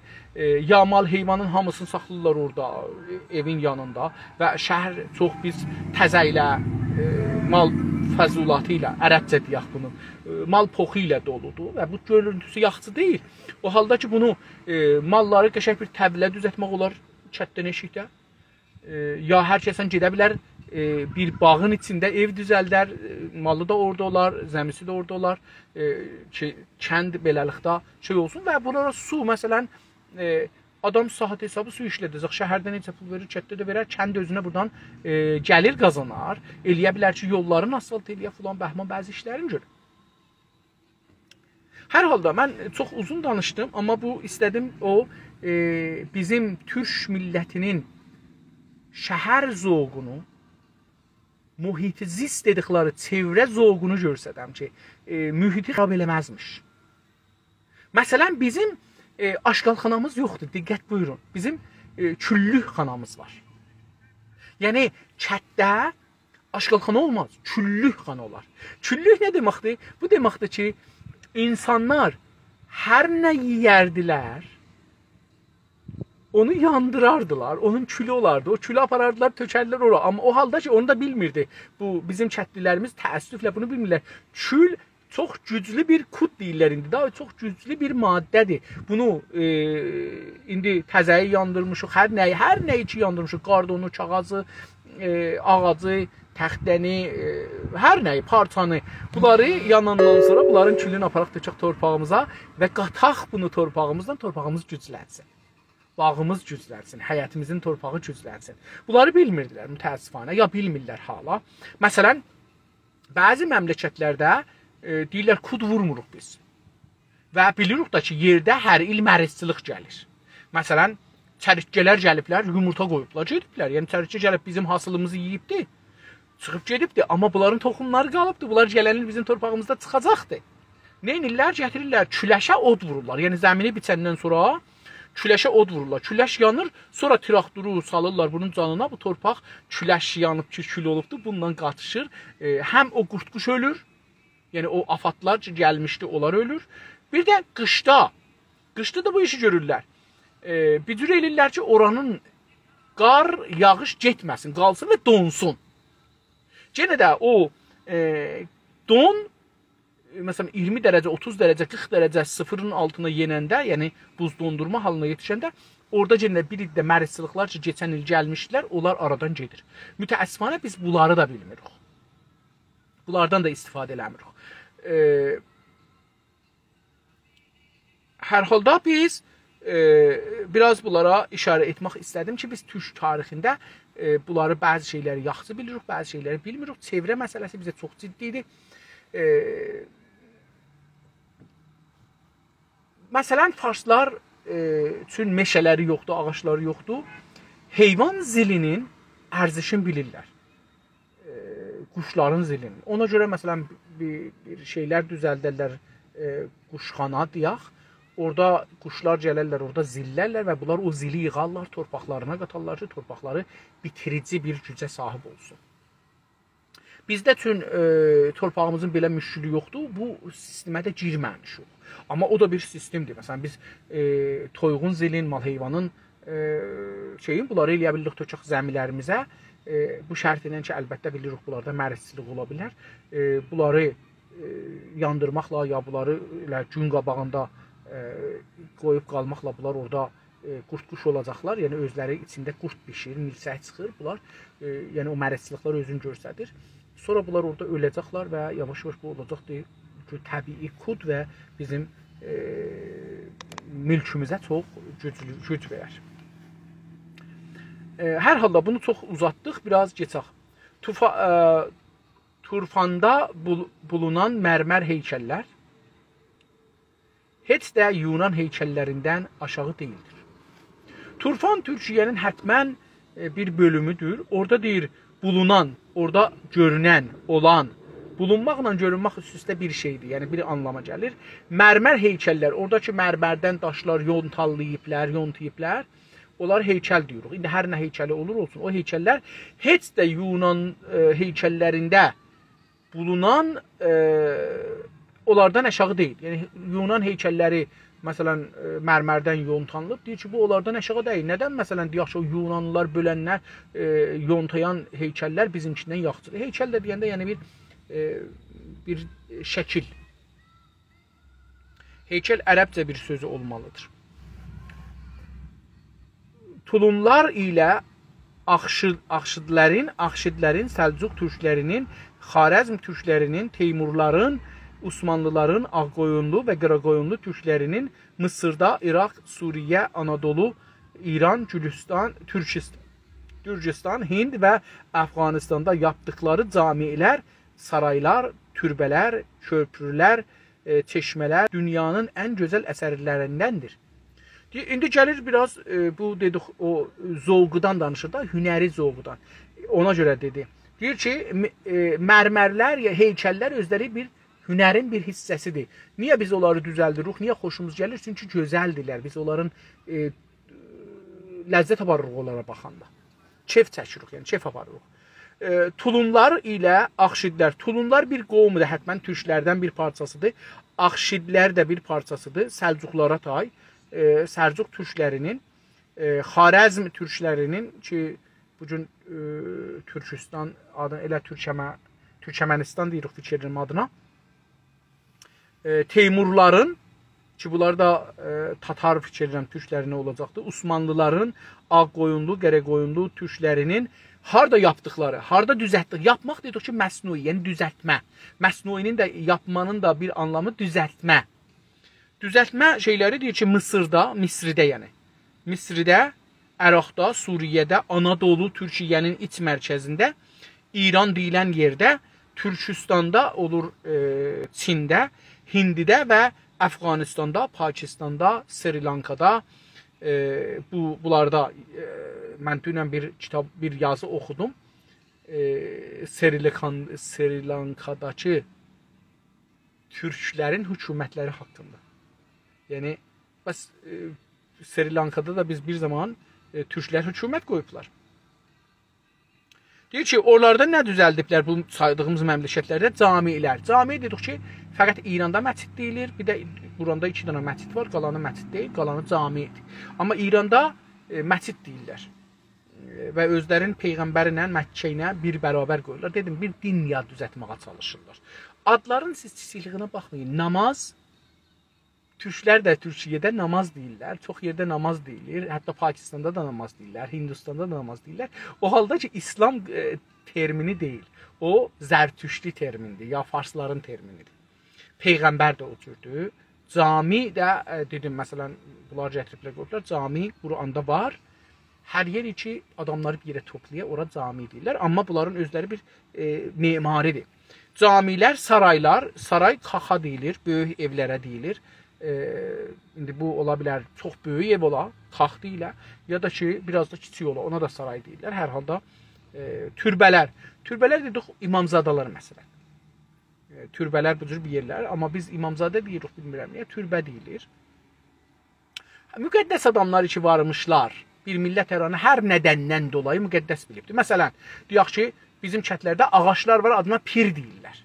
Yamal heyvanın hamısını saxlayırlar orada, evin yanında və şəhər çox biz təzə ilə, mal fəzulatı ilə, ərəbcə deyək bunu, mal poxu ilə doludur və bu görüntüsü yaxşı deyil. O halda ki, bunu malları qəşəng bir təbilə düzəltmək olar kətdən eşikdə, ya hər kəsən gedə bilər, bir bağın içində ev düzəldər, malı da orada olar, zəmisi də orada olar ki, kənd beləlikdə şey olsun və bunlara su, məsələn, adam saat hesabı su işlədəcək, şəhərdə necə pul verir, kətdə də verər, kənd özünə buradan gəlir qazanar, eləyə bilər ki, yolların asfalt eləyə filan bəhman bəzi işlərin görə. Hər halda mən çox uzun danışdım, amma bu istədim o bizim türk millətinin şəhər zoğunu, mühiti zist dedikləri çevrə zoğunu görsədəm ki, mühiti xarab eləməzmiş. Məsələn, bizim aşqalxanamız yoxdur, diqqət buyurun. Bizim küllük xanamız var. Yəni, kətdə aşqalxana olmaz, küllük xana olar. Küllük nə deməkdir? Bu deməkdir ki, insanlar hər nə yeyərdilər, onu yandırardılar, onun külü olardı. O külü aparardılar, tökərlər ora. Amma o halda ki, onu da bilmirdi. Bu, bizim kətlilərimiz təəssüflə bunu bilmirlər. Kül çox güclü bir kud deyirlər indi. Daha çox güclü bir maddədir. Bunu indi təzəyi yandırmışıq, hər nəyi ki yandırmışıq. Qardonu, kağızı, ağacı, təxtəni, hər nəyi, parçanı. Bunları yanandan sonra bunların külünü aparaq tökək torpağımıza və qataq bunu torpağımızdan, torpağımız güclənsin. Bağımız güclənsin, həyətimizin torpağı güclənsin. Bunları bilmirdilər mütəəssifanə, ya bilmirlər hala. Məsələn, bəzi məmləkətlərdə deyirlər, kud vurmuruq biz. Və bilirik da ki, yerdə hər il mərizçilik gəlir. Məsələn, çərikçələr gəliblər, yumurta qoyublar, gediblər. Yəni, çərikçə gəlib bizim hasılımızı yiyibdir, çıxıb gedibdir. Amma bunların toxumları qalıbdır, bunlar gələnil bizim torpağımızda çıxacaqdır. Neynirlər? Gətirirlər, küləşə od vururlar. Yəni, zəmini biçəndən sonra küləşə od vururlar. Küləş yanır, sonra traktoru salırlar bunun canına. Bu torpaq küləş yanıb ki, kül olubdur. Bundan qatışır. Həm o qurtquş ölür, yəni o afatlar ki, gəlmişdi, onlar ölür. Bir də qışda da bu işi görürlər. Bir cür elirlər ki, oranın qar, yağış getməsin, qalsın və donsun. Yenə də o don, məsələn 20 dərəcə, 30 dərəcə, 40 dərəcə sıfırın altına yenəndə, yəni buz dondurma halına yetişəndə, orada yenə bir də mərizçiliklər ki, keçən il gəlmişdilər, onlar aradan gedir. Mütəəssifanə biz bunları da bilmirik. Bunlardan da istifadə eləmirik. Hər halda biz biraz bunlara işarə etmək istədim ki, biz Türk tarixində bunları bəzi şeyləri yaxşı bilirik, bəzi şeyləri bilmirik. Çevrə məsələsi bizə çox ciddidir. Məsələn, farslar üçün meşələri yoxdur, ağaçları yoxdur. Heyvan zilinin ərzişini bilirlər. Quşların zilini. Ona görə, məsələn, bir şeylər düzəldirlər, quşxana deyək. Orada quşlar gələrlər, orada zillərlər və bunlar o zili yığarlar, torpaqlarına qatarlar ki, torpaqları bitirici bir gücə sahib olsun. Bizdə üçün torpağımızın belə müşkülü yoxdur, bu sistemə də girməmişik. Amma o da bir sistemdir. Məsələn, biz toyuğun zilin, mal heyvanın bunları eləyə bilirik tökək zəmilərimizə. Bu şərt ilə ki, əlbəttə bilirik, bunlarda mərizçilik ola bilər. Bunları yandırmaqla, ya bunları gün qabağında qoyub qalmaqla bunlar orada qurt-quş olacaqlar. Yəni, özləri içində qurt bişir, milsək çıxır. Bunlar, yəni o mərizçiliklər özünü göstərir. Sonra bunlar orada öləcəklər və yavaş-yavaş bu olacaqdır ki, təbii kud və bizim mülkümüzə çox güc verər. Hər halda bunu çox uzatdıq, biraz geçək. Turfanda bulunan mərmər heykəllər heç də Yunan heykəllərindən aşağı deyildir. Turfan Türkiyənin hətmən bir bölümüdür. Orada deyir, bulunan, orada görünən, olan, bulunmaqla görünmək üst-üstə bir şeydir, yəni bir anlama gəlir. Mərmər heykəllər, oradakı mərmərdən daşlar yontayıblər, onlar heykəl deyirik. İndi hər nə heykəli olur olsun, o heykəllər heç də Yunan heykəllərində bulunan onlardan aşağı deyil. Yəni, Yunan heykəlləri, məsələn, mərmərdən yontanılıb, deyir ki, bu onlardan aşağı deyil. Nədən, məsələn, deyək ki, o Yunanlılar, bölənlər, yontayan heykəllər bizimkindən yaxşıdır. Heykəl də deyəndə, yəni bir şəkil. Heykəl ərəbcə bir sözü olmalıdır. Tulumlar ilə Axşidlərin, Səlcuq türklərinin, Xarəzm türklərinin, Teymurların, Osmanlıların, Ağqoyunlu və Qaraqoyunlu türklərinin Mısırda, İraq, Suriyə, Anadolu, İran, Türkistan, Hind və Əfqanistanda yapdıqları camiələr, saraylar, türbələr, köprülər, çeşmələr dünyanın ən gözəl əsərlərindəndir. İndi gəlir biraz bu dedik o zovqdan danışır da, hünəri zovqdan. Ona görə dedi. Deyir ki, mərmərlər ya heykəllər özləri bir hünərin bir hissəsidir. Niyə biz onları düzəldirik? Niyə xoşumuz gəlir? Çünki gözəldirlər. Biz onların ləzzət aparırıq onlara baxanda. Kef çəkirik, yəni kef aparırıq. Tulunlar ilə Ağşidlər. Tulunlar bir qovumdur, həttəmən türklərdən bir parçasıdır. Ağşidlər də bir parçasıdır. Səlcuqlara tay. Səlcuq türklərinin, Xarəzm türklərinin ki, bugün Türkistan adı elə Türkmənistan deyirik fikirlərim adına. Teymurların ki, bunlar da Tatar fikirlərim türklərinə olacaqdır. Osmanlıların Ağqoyunlu, Qərəqoyunlu türklərinin harda yapdıqları, harda düzəltdik. Yapmaq dedik ki, məsnui, yəni düzəltmə. Məsnuinin də yapmanın da bir anlamı düzəltmə. Düzəltmə şeyləri deyir ki, Mısırda, Misridə yəni. Misridə, Əraqda, Suriyədə, Anadolu, Türkiyənin iç mərkəzində, İran deyilən yerdə, Türkistanda olur, Çində, Hindidə və Əfqanistanda, Pakistanda, Sri Lankada, bunlarda mən dünən bir kitab, bir yazı oxudum. Sri Lankadakı türklərin hökumətləri haqqında. Yəni, bəs Sri Lankada da biz bir zaman türklər hökumət qoyublar. Deyir ki, oralarda nə düzəldiblər bu saydığımız məmləkətlərdə? Camilər. Cami dedik ki, fəqət İranda məscid deyilir. Bir də buranda 2 dənə məscid var. Qalanı məscid deyil, qalanı camidir. Amma İranda məscid deyirlər. Və özlərinin Peyğəmbəri ilə Məkkə ilə bir bərabər qoyurlar. Dedim, bir din yad düzəltməyə çalışırlar. Adların sizçiliyinə baxmayın. Namaz, türklər də Türkiyədə namaz deyirlər. Çox yerdə namaz deyilir. Hətta Pakistanda da namaz deyirlər. Hindistanda da namaz deyirlər. O halda ki, İslam termini deyil. O, zərtüştli termindir. Ya farsların terminidir. Peyğəmbər də o cürdür. Cami də, dedim, məsələn, bunlar gətiriblər qoyublar. Cami Quranda var. Hər yer ki, adamları bir yerə toplaya, ora cami deyirlər. Amma bunların özləri bir memaridir. Camilər, saraylar, saray xaxa deyilir, böyük evlərə deyilir. İndi bu ola bilər, çox böyük ev ola, xax deyilə, ya da ki, biraz da kiçik ola, ona da saray deyirlər. Hər halda türbələr. Türbələr dedik, imamzadalar məsələn. Türbələr bu cür bir yerlər, amma biz imamzadə deyirik, bilmirəm niyə, türbə deyilir. Müqəddəs adamlar ki, varmışlar, bir millət əranı hər nədəndən dolayı müqəddəs bilibdir. Məsələn, deyək ki, bizim kətlərdə ağaçlar var, adına pir deyirlər.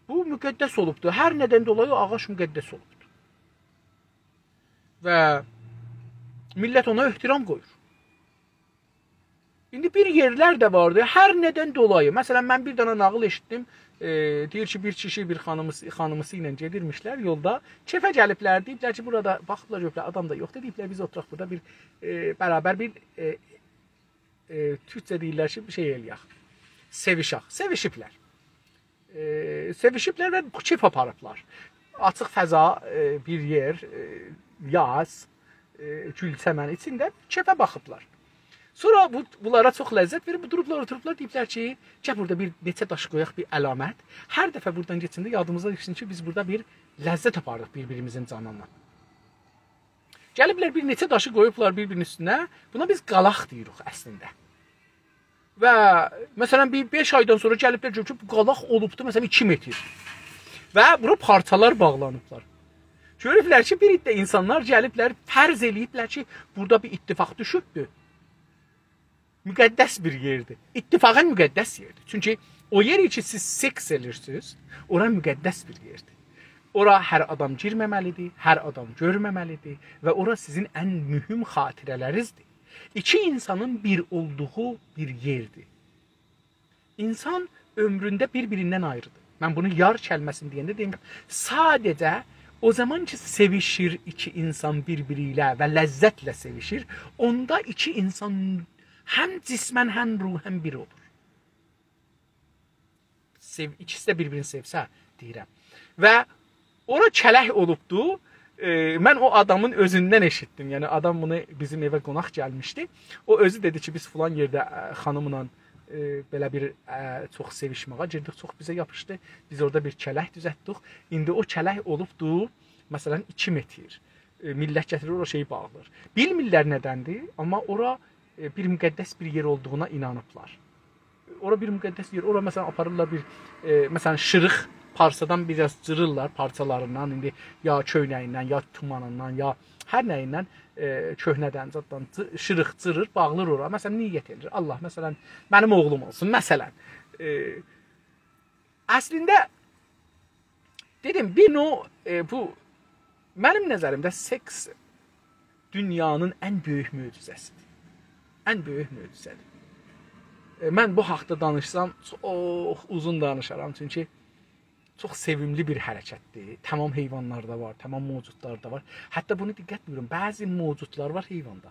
Bu müqəddəs olubdur. Hər nədən dolayı ağac müqəddəs olubdur. Və millət ona ehtiram qoyur. İndi bir yerlər də vardı, hər nədən dolayı. Məsələn, mən bir dənə nağıl eşitdim. Deyir ki, bir kişi bir xanımısı ilə gedirmişlər yolda. Kefə gəliblər, deyiblər ki, burada baxıblar, görüblər, adam da yoxdur. Deyiblər, biz oturaq burada bir bərabər bir türkcə deyirlər ki, bir şey eləyək. Sevişək. Sevişiblər. Sevişiblər və kef aparıblar. Açıq fəza bir yer, yaz, gülçəmən içində kefə baxıblar. Sonra bunlara çox ləzzət verib, durublar, oturublar, deyiblər ki, gəl burada bir neçə daş qoyaq, bir əlamət. Hər dəfə buradan geçəndə yadımızda düşsün ki, biz burada bir ləzzət aparırıq bir-birimizin canından. Gəliblər bir neçə daşı qoyublar bir-birinin üstünə, buna biz qalaq deyirik əslində. Və məsələn, bir 5 aydan sonra gəliblər ki, bu qalaq olubdur, məsələn, 2 metr. Və bura parçalar bağlanıblar. Görüblər ki, bir iddə insanlar gəliblər, fərz eləyiblər ki, burada bir ittifaq düşübdür. Müqəddəs bir yerdir. İttifaqən müqəddəs yerdir. Çünki o yer ki, siz seks edirsiniz, ora müqəddəs bir yerdir. Ora hər adam girməməlidir, hər adam görməməlidir və ora sizin ən mühüm xatirələrinizdir. İki insanın bir olduğu bir yerdir. İnsan ömründə bir-birindən ayrıdır. Mən bunu yar kəlməsini deyəndə deyim, sadəcə o zaman ki sevişir iki insan bir-biri ilə və ləzzətlə sevişir, onda iki insan həm cismən, həm ruhən bir olur. İkisi də bir-birini sevsə, deyirəm. Və ora kələk olubdu. Mən o adamın özündən eşitdim. Yəni adam bunu bizim evə qonaq gəlmişdi. O özü dedi ki, biz filan yerdə xanımla belə bir çox sevişməyə girdik, çox bizə yapışdı. Biz orada bir kələk düzəltdik. İndi o kələk olubdu, məsələn 2 metr. millət gətirir, ora şeyi bağlayır. Bilmirlər nədəndir, amma ora bir müqəddəs bir yer olduğuna inanıblar. Ora bir müqəddəs yer, ora məsələn aparırlar bir məsələn şırıq parçadan biraz cırırlar parçalarından, indi ya köynəyindən, ya tumanından, ya hər nəyindən köhnədən zaddan şırıq cırır, bağlayır ora. Məsələn niyyət edir. Allah məsələn mənim oğlum olsun məsələn. Əslində dedim bu mənim nəzərimdə seks dünyanın ən böyük möcüzəsidir. Ən böyük möcüzədir. Mən bu haqda danışsam çox uzun danışaram, çünki çox sevimli bir hərəkətdir. Tamam heyvanlarda var, tamam mövcudlarda var. Hətta bunu diqqət buyurun, bəzi mövcudlar var heyvanda.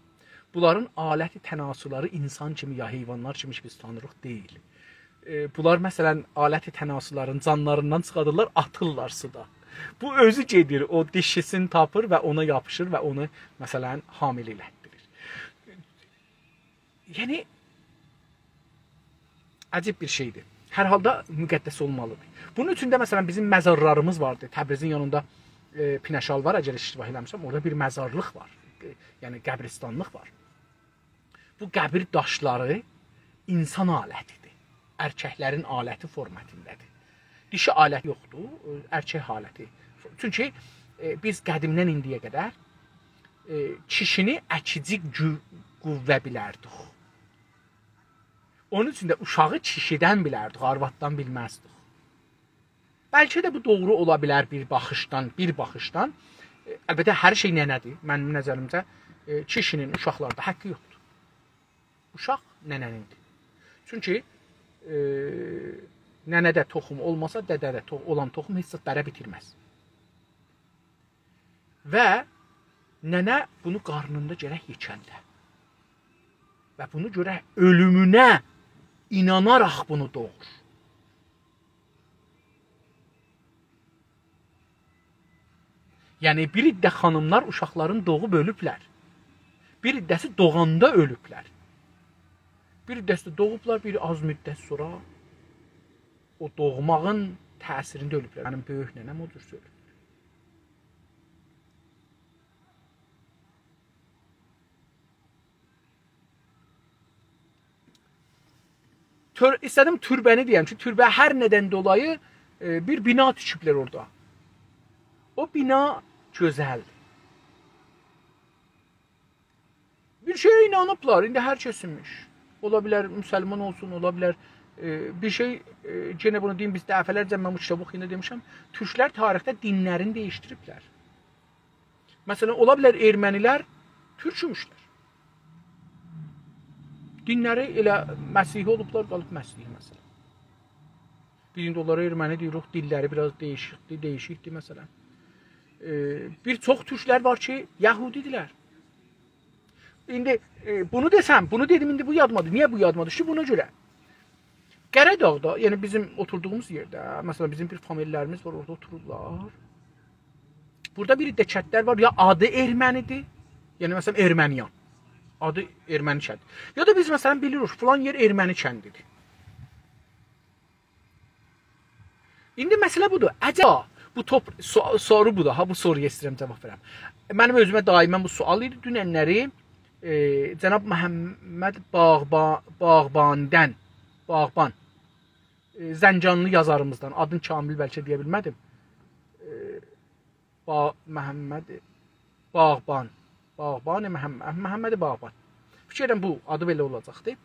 Bunların aləti tənasüləri insan kimi ya heyvanlar kimi biz tanırıq deyil. Bunlar məsələn aləti tənasülərin canlarından çıxadırlar, atırlar suda. Bu özü gedir, o dişisini tapır və ona yapışır və onu məsələn hamilə elətdirir. Yəni əcib bir şeydir. Hər halda müqəddəs olmalıdır. Bunun üçün də məsələn bizim məzarlarımız vardı. Təbrizin yanında Pinəşal var, əgər iştirak eləmişəm, orada bir məzarlıq var. Yəni qəbristanlıq var. Bu qəbir daşları insan alətidir. Erkəklərin aləti formatındədir. Dişi alət yoxdur, erkək aləti. Çünki biz qədimdən indiyə qədər kişini əkici qüvvə bilərdik. Onun üçün də uşağı kişidən bilərdik, arvaddan bilməzdik. Bəlkə də bu doğru ola bilər bir baxışdan. Əlbəttə hər şey nənədir. Mənim nəzərimcə kişinin uşaqlarda haqqı yoxdur. Uşaq nənənindir. Çünki nənədə toxum olmasa, dədədə olan toxum heç bərə bitirməz. Və nənə bunu qarnında gərək yekəndə. Və bunu görək ölümünə inanaraq bunu doğur. Yəni bir iddə xanımlar uşaqların doğub ölüblər. Bir iddəsi doğanda ölüblər. Bir iddəsi doğublar, bir az müddət sonra o doğmağın təsirində ölüblər. Mənim böyük nənəm o cür ölüb. İstədim türbəni deyəm ki, türbə hər nədən dolayı bir bina tikiblər orada. O bina gözəldir. Bir şeyə inanıblar, indi hər kəsinmiş. Ola bilər müsəlman olsun, ola bilər bir şey, yenə bunu deyim, biz dəfələrcə mən bu kitabı oxuyanda demişəm, türklər tarixdə dinlərini dəyişdiriblər. Məsələn, ola bilər ermənilər türkmüşlər. Dinləri elə Məsihi olublar, qalıb Məsihi məsələn. Biz indi onlara erməni deyirik, dilləri biraz dəyişikdir məsələn. Bir çox türklər var ki, Yahudidirlər. İndi bunu desəm, bunu dedim, indi bu yadmadır. Niyə bu yadmadır? Ki, buna görə. Qəradağda, yəni bizim oturduğumuz yerdə, məsələn bizim bir famililərimiz var, orada otururlar. Burada bir də kətlər var, ya adı ermənidir, yəni məsələn Erməniyan. Adı erməni kəndi. Ya da biz məsələn bilirik, filan yer erməni kəndidir. İndi məsələ budur. Əcəba bu soru budur. Ha, bu soruya istəyirəm cavab verəm. Mənim özümə daimən bu sual idi. Dünənləri cənab Məhəmməd Bağban Zəncanlı yazarımızdan, adın Kamil bəlkə deyə bilmədim. Məhəmməd Bağban. Məhəmməd Bağban. Fikir edirəm bu adı belə olacaqdır.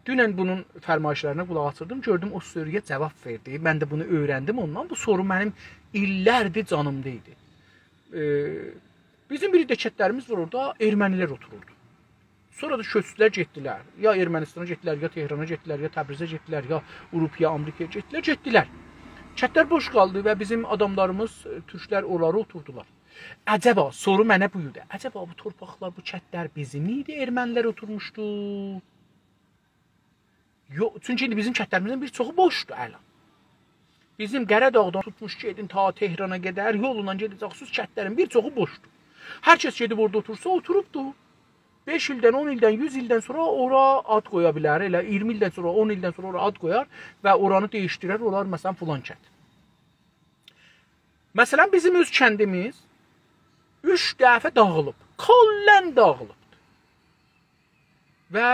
Dünən bunun fərmayişlərinə qulaq asırdım, gördüm o soruya cavab verdi. Mən də bunu öyrəndim ondan. Bu soru mənim illərdir canımda idi. Bizim bir dəkətlərimiz var orada, ermənilər otururdu. Sonra da köçdülər, getdilər. Ya Ermənistana getdilər, ya Tehrana getdilər, ya Təbrizə getdilər, ya Avropaya, Amerikaya getdilər. Kətlər boş qaldı və bizim adamlarımız, türklər onları oturdular. Əcəba, soru mənə bu idi. Əcəba bu torpaqlar, bu kətlər bizim idi, ermənilər oturmuşdu. Yox, çünki indi bizim kətlərimizin bir çoxu boşdur əla. Bizim Qəradağdan tutmuş gedin ta Tehrana qədər, yolundan gedəcəksiniz, kətlərin bir çoxu boşdur. Hər kəs gedib orada otursa, oturubdu. 5 ildən, 10 ildən, 100 ildən sonra ora ad qoya bilər, elə 20 ildən sonra, 10 ildən sonra ora ad qoyar və oranı dəyişdirər, olar məsələn filan kənd. Məsələn bizim öz kəndimiz 3 dəfə dağılıb. Kollən dağılıbdır. Və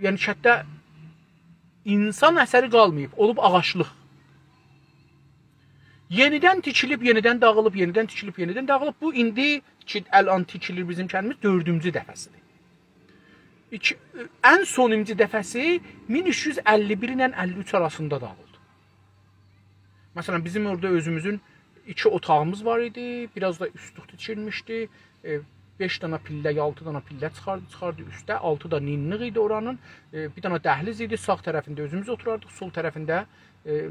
yəni kənddə insan əsəri qalmayıb, olub ağaçlıq. Yenidən tikilib, yenidən dağılıb, yenidən tikilib, yenidən dağılıb. Bu indi ki, əl-an tikilir bizim kəndimiz 4-cü dəfəsidir. Ən sonuncu dəfəsi 1351 ilə 53 arasında dağıldı. Məsələn, bizim orada özümüzün 2 otağımız var idi, biraz da üstlük tikilmişdi. 5 dana pillə, 6 dana pillə çıxardı üstə, 6 da ninniq idi oranın. Bir dana dəhliz idi, sağ tərəfində özümüz oturardıq, sol tərəfində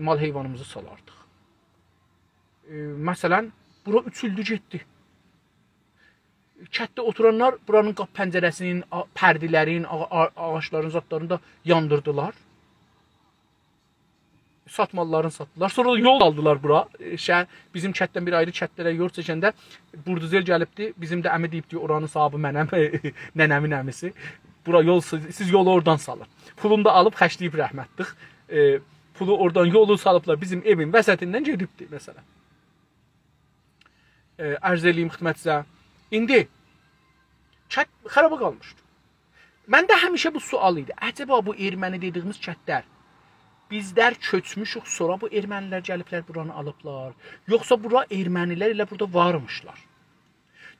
mal heyvanımızı salardıq. Məsələn, bura 3 ildir getdi. Kətdə oturanlar buranın qapı pəncərəsinin, pərdələrin, ağaçların zatlarını da yandırdılar. Satmallarını satdılar. Sonra yol aldılar bura. Bizim kətdən bir ayrı kətlərə yol çəkəndə burduzer gəlibdi. Bizim də əmi deyibdi, oranın sahibi mənəm, nənəmin əmisi. Bura yol, siz yolu oradan salın. Pulunu da alıb xərcləyib rəhmətlik. Pulu oradan yolu salıblar bizim evin vəsətindən gedibdi məsələn. Ərz eləyim xidmətinizə. İndi kət xaraba qalmışdı. Məndə həmişə bu sual idi. Əcəba bu erməni dediyimiz kətlər bizlər köçmüşük, sonra bu ermənilər gəliblər buranı alıblar. Yoxsa bura ermənilər ilə burada varmışlar.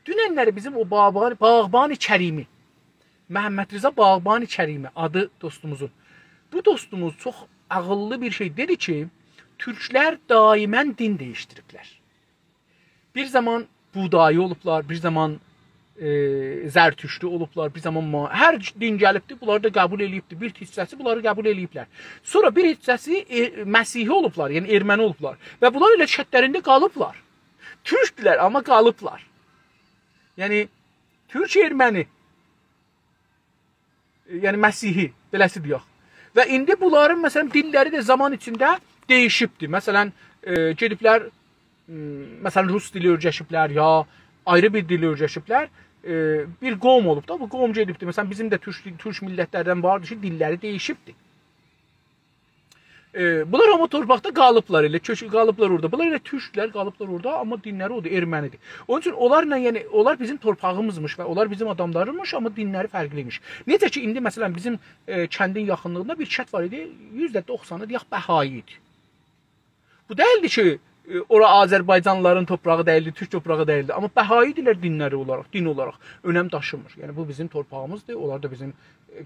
Dünənləri bizim o Bağbani Kərimi, Məhəmməd Rıza Bağbani Kərimi adı dostumuzun. Bu dostumuz çox ağıllı bir şey dedi ki, türklər daimən din dəyişdiriblər. Bir zaman buğdayı olublar, bir zaman zərtüştü olublar, bir zaman hər din gəlibdi, bunları da qəbul eləyibdi. Bir hissəsi bunları qəbul eləyiblər. Sonra bir hissəsi Məsihi olublar, yəni erməni olublar. Və bunlar elə kətlərində qalıblar. Türkdülər, amma qalıblar. Yəni, türk erməni, yəni Məsihi, beləsi deyək. Və indi bunların, məsələn, dilləri də zaman içində dəyişibdir. Məsələn, gediblər, məsələn, rus dili öyrəşiblər, ya ayrı bir dili öyrəşiblər. Bir qovm olub da, bu qovm gedibdir. Məsələn, bizim də türk millətlərdən vardır ki, dilləri dəyişibdir. Bunlar amma torpaqda qalıblar elə, qalıblar orada. Bunlar elə türklər qalıblar orada, amma dinləri odur, ermənidir. Onun üçün onlarla, yəni, onlar bizim torpağımızmış və onlar bizim adamlarıymış, amma dinləri fərqliymiş. Necə ki, indi məsələn, bizim kəndin yaxınlığında bir kət var idi, %90'ı deyək, Bəhai idi. Bu deyildi ki, ora Azərbaycanlıların toprağı deyildi, türk toprağı deyildi. Amma Bəhaidirlər dinləri olaraq, din olaraq önəm daşımır. Yəni, bu bizim torpağımızdır, onlar da bizim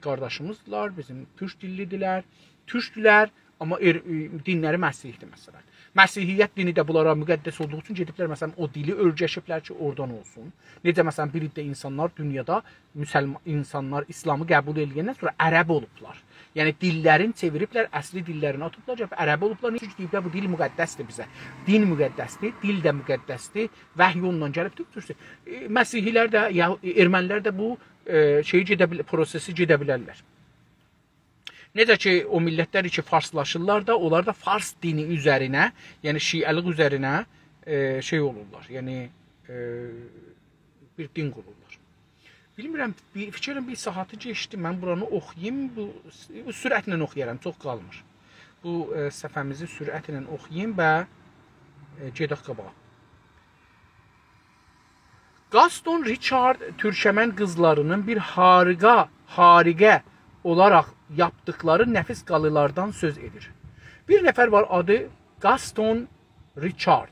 qardaşımızdılar, bizim türk dillidirlər, türkdülər. Amma dinləri Məsihdir, məsələn. Məsihiyyət dini də bunlara müqəddəs olduğu üçün gediblər, məsələn, o dili öyrəşiblər ki, oradan olsun. Necə, məsələn, bir iddə insanlar dünyada, insanlar İslamı qəbul edəndən sonra ərəb olublar. Yəni, dillərini çeviriblər, əsli dillərini atıblar, ərəb olublar. Çünki deyiblər, bu dil müqəddəsdir bizə. Din müqəddəsdir, dil də müqəddəsdir, vəhy ondan gəlibdir. Məsihilər də, ermənilər də bu prosesi gedə bilərlər. Necə ki, o millətlər ki, farslaşırlar da, onlar da fars dini üzərinə, yəni şiəlik üzərinə olurlar, yəni bir din qururlar. Bilmirəm, fikrim bir saatı geçdi, mən buranı oxuyayım, bu sürətlə oxuyaram, çox qalmır. Bu səhifəmizi sürətlə oxuyayım və gedək qabağa. Gaston Richard Türkmen qızlarının bir harika olaraq yaptıkları nəfis qalılardan söz edir. Bir nəfər var, adı Gaston Richard.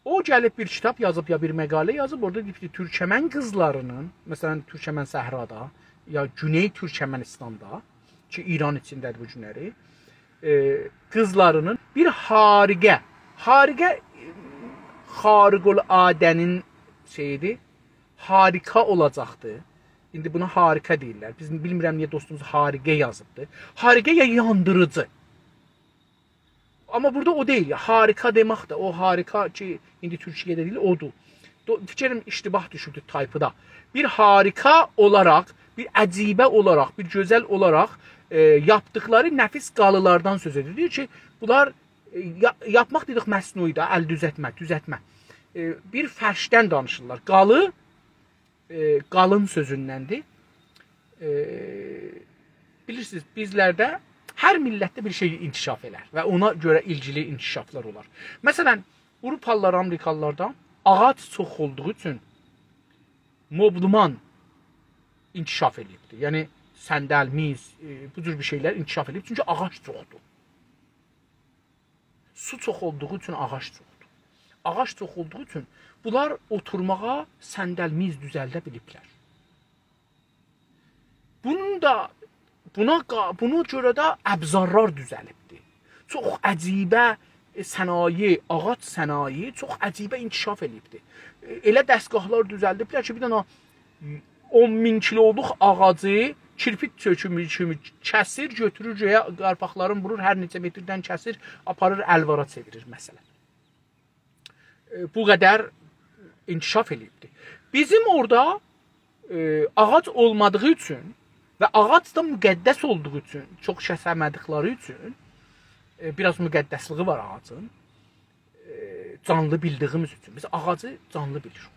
O gəlib bir kitab yazıb, ya bir məqalə yazıb, orada deyib ki, Türkmen qızlarının, məsələn, Türkmen Səhrada, ya Güney Türkmenistanda, ki, İran içindədir bu günləri, qızlarının bir harika xariqül-adənin şeyidir, harika olacaqdır. İndi buna harika deyirlər. Biz bilmirəm niyə dostumuz harika yazıbdır. Harika ya yandırıcı. Amma burada o deyil. Ya, harika demək də, o harika ki, indi Türkiyədə deyil, odur. Fikrim iştibah düşübdür taypıda. Bir harika olaraq, bir əcibə olaraq, bir gözəl olaraq yapdıkları nəfis qalılardan söz edir. Deyir ki, bunlar yapmaq dedik məsnuyda, əl düzətmə. Bir fərşdən danışırlar. Qalı, qalın sözündəndir. Bilirsiniz, bizlərdə hər millətdə bir şey inkişaf elər və ona görə ilgili inkişaflar olar. Məsələn, Avropalılar, Amerikalılarda ağac çox olduğu üçün mobluman inkişaf edibdir. Yəni səndəl, miz, bu cür bir şeylər inkişaf edib. Çünki ağac çoxdur. Su çox olduğu üçün ağac çoxdur. Ağac çox olduğu üçün bunlar oturmağa səndəl, miz düzəldə biliblər. Buna görə də əbzarlar düzəlibdir. Çox əcibə sənaye, ağac sənaye çox əcibə inkişaf edibdir. Elə dəstgahlar düzəldiblər ki, bir dənə 10.000 kiloluq ağacı kirpit çökümü kimi kəsir, götürür, qarpaqların vurur, hər neçə metrdən kəsir, aparır, əlvara çevirir məsələn. Bu qədər inkişaf edibdir. Bizim orada ağac olmadığı üçün və ağac da müqəddəs olduğu üçün, çox şəsəmədikləri üçün, biraz müqəddəsliği var ağacın, canlı bildiyimiz üçün. Biz ağacı canlı bilirik.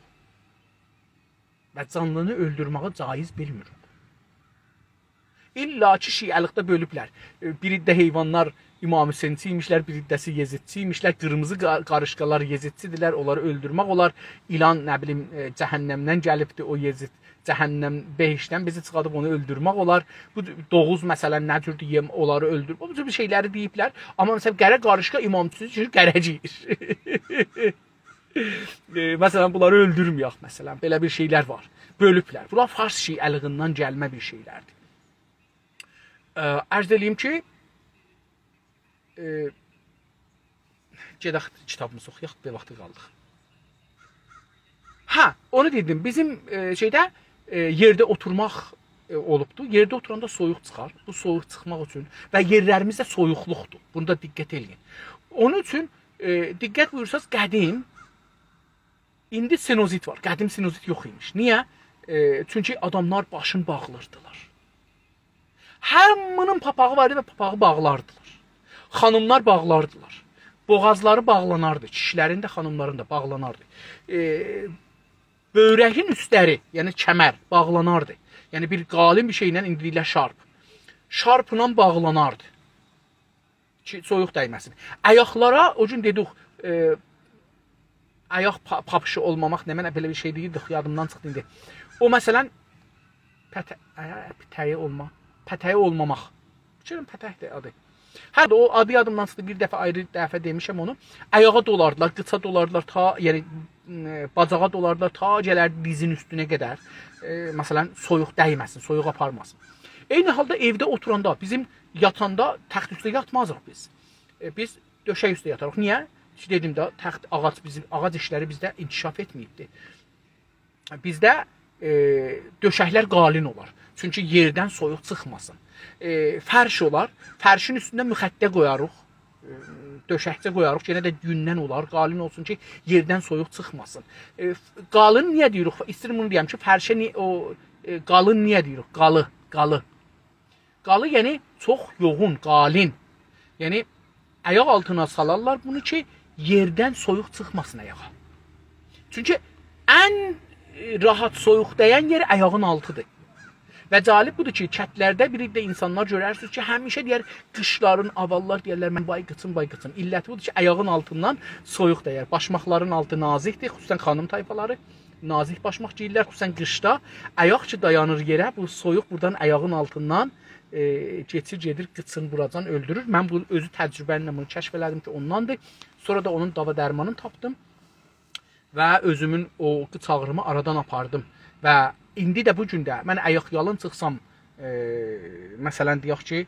Və canlını öldürməyə caiz bilmirik. İlla ki, şiəlikdə bölüblər. Bir iddə heyvanlar İmam Hüseyinçi imişlər, bir iddəsi Yezidçi imişlər, qırmızı qarışqalar Yezidçidirlər, onları öldürmək olar. İlan, nə bilim, cəhənnəmdən gəlibdir o Yezid, cəhənnəm, behişdən bizi çıxadıb onu öldürmək olar. Bu doğuz məsələn, nə cür deyəm, onları öldürmək, bu cür bir şeyləri deyiblər. Amma məsələn, qərə qarışqa İmam Hüseyinçi qərəcəyir. Məsələn, bunları öldürməyək, məsələn, belə bir şeylər var. Bölüblər. Bunlar Fars şiəliğindən gəlmə bir şeylərdir. Ərz edeyim ki, gedək kitabımızı oxuyaq, bir vaxtı qaldıq. Hə, onu dedim, bizim şeydə yerdə oturmaq olubdur. Yerdə oturanda soyuq çıxar. Bu soyuq çıxmaq üçün və yerlərimizdə soyuqluqdur. Bunda diqqət edin. Onun üçün diqqət buyursanız qədim, indi sinozit var. Qədim sinozit yox imiş. Niyə? Çünki adamlar başını bağlırdılar. Hamının papağı var idi və papağı bağlardılar. Xanımlar bağlardılar. Boğazları bağlanardı. Kişilərin də, xanımların da bağlanardı. Böyrəyin üstləri, yəni kəmər bağlanardı. Yəni bir qalin bir şeylə indirilə şarp. Şarpla bağlanardı. Ki, soyuq dəyməsin. Ayaqlara, o gün dedik, ayaq papışı olmamaq, nə mənə belə bir şey deyirdik, yadımdan çıxdı indi. O məsələn, pətəyi olmamaq. Fikrim pətəkdir adı. Hə, o adı yadımdan çıxdı, bir dəfə ayrı dəfə demişəm onu. Ayağa dolardılar, qıça dolardılar, yəni bacağa dolardılar, ta gələrdi dizin üstünə qədər. Məsələn, soyuq dəyməsin, soyuq aparmasın. Eyni halda evdə oturanda, bizim yatanda təxt üstə yatmazıq biz. Biz döşək üstə yatarıq. Niyə? Dedim də, ağac işləri bizdə inkişaf etməyibdir. Bizdə döşəklər qalin olar. Çünki yerdən soyuq çıxmasın. Fərş olar. Fərşin üstündə müxəttə qoyarıq. Döşəkcə qoyarıq. Yenə də gündən olar. Qalin olsun ki, yerdən soyuq çıxmasın. Qalın niyə deyirik? İstəyirəm bunu deyəm ki, fərşə qalın niyə deyirik? Qalı. Qalı yəni çox yoğun, qalin. Yəni ayaq altına salarlar bunu ki, yerdən soyuq çıxmasın ayağa. Çünki ən rahat soyuq dəyən yer ayağın altıdır. Və cəlib budur ki, kətlərdə bir də insanlar görərsiniz ki, həmişə deyər, qışların, avallar deyərlər, mən bay qıçım. İlləti budur ki, ayağın altından soyuq dəyər. Başmaqların altı nazikdir, xüsusən xanım tayfaları nazik başmaq geyirlər, xüsusən qışda. Ayaq ki, dayanır yerə, bu soyuq buradan ayağın altından gedir, qıçın buradan öldürür. Mən bu özü təcrübənlə bunu kəşf elədim ki, ondandır. Sonra da onun dava dərmanını tapdım və özümün o qıç ağrımı aradan apardım. Və indi də bu gündə mən ayaq yalın çıxsam, məsələn deyək ki,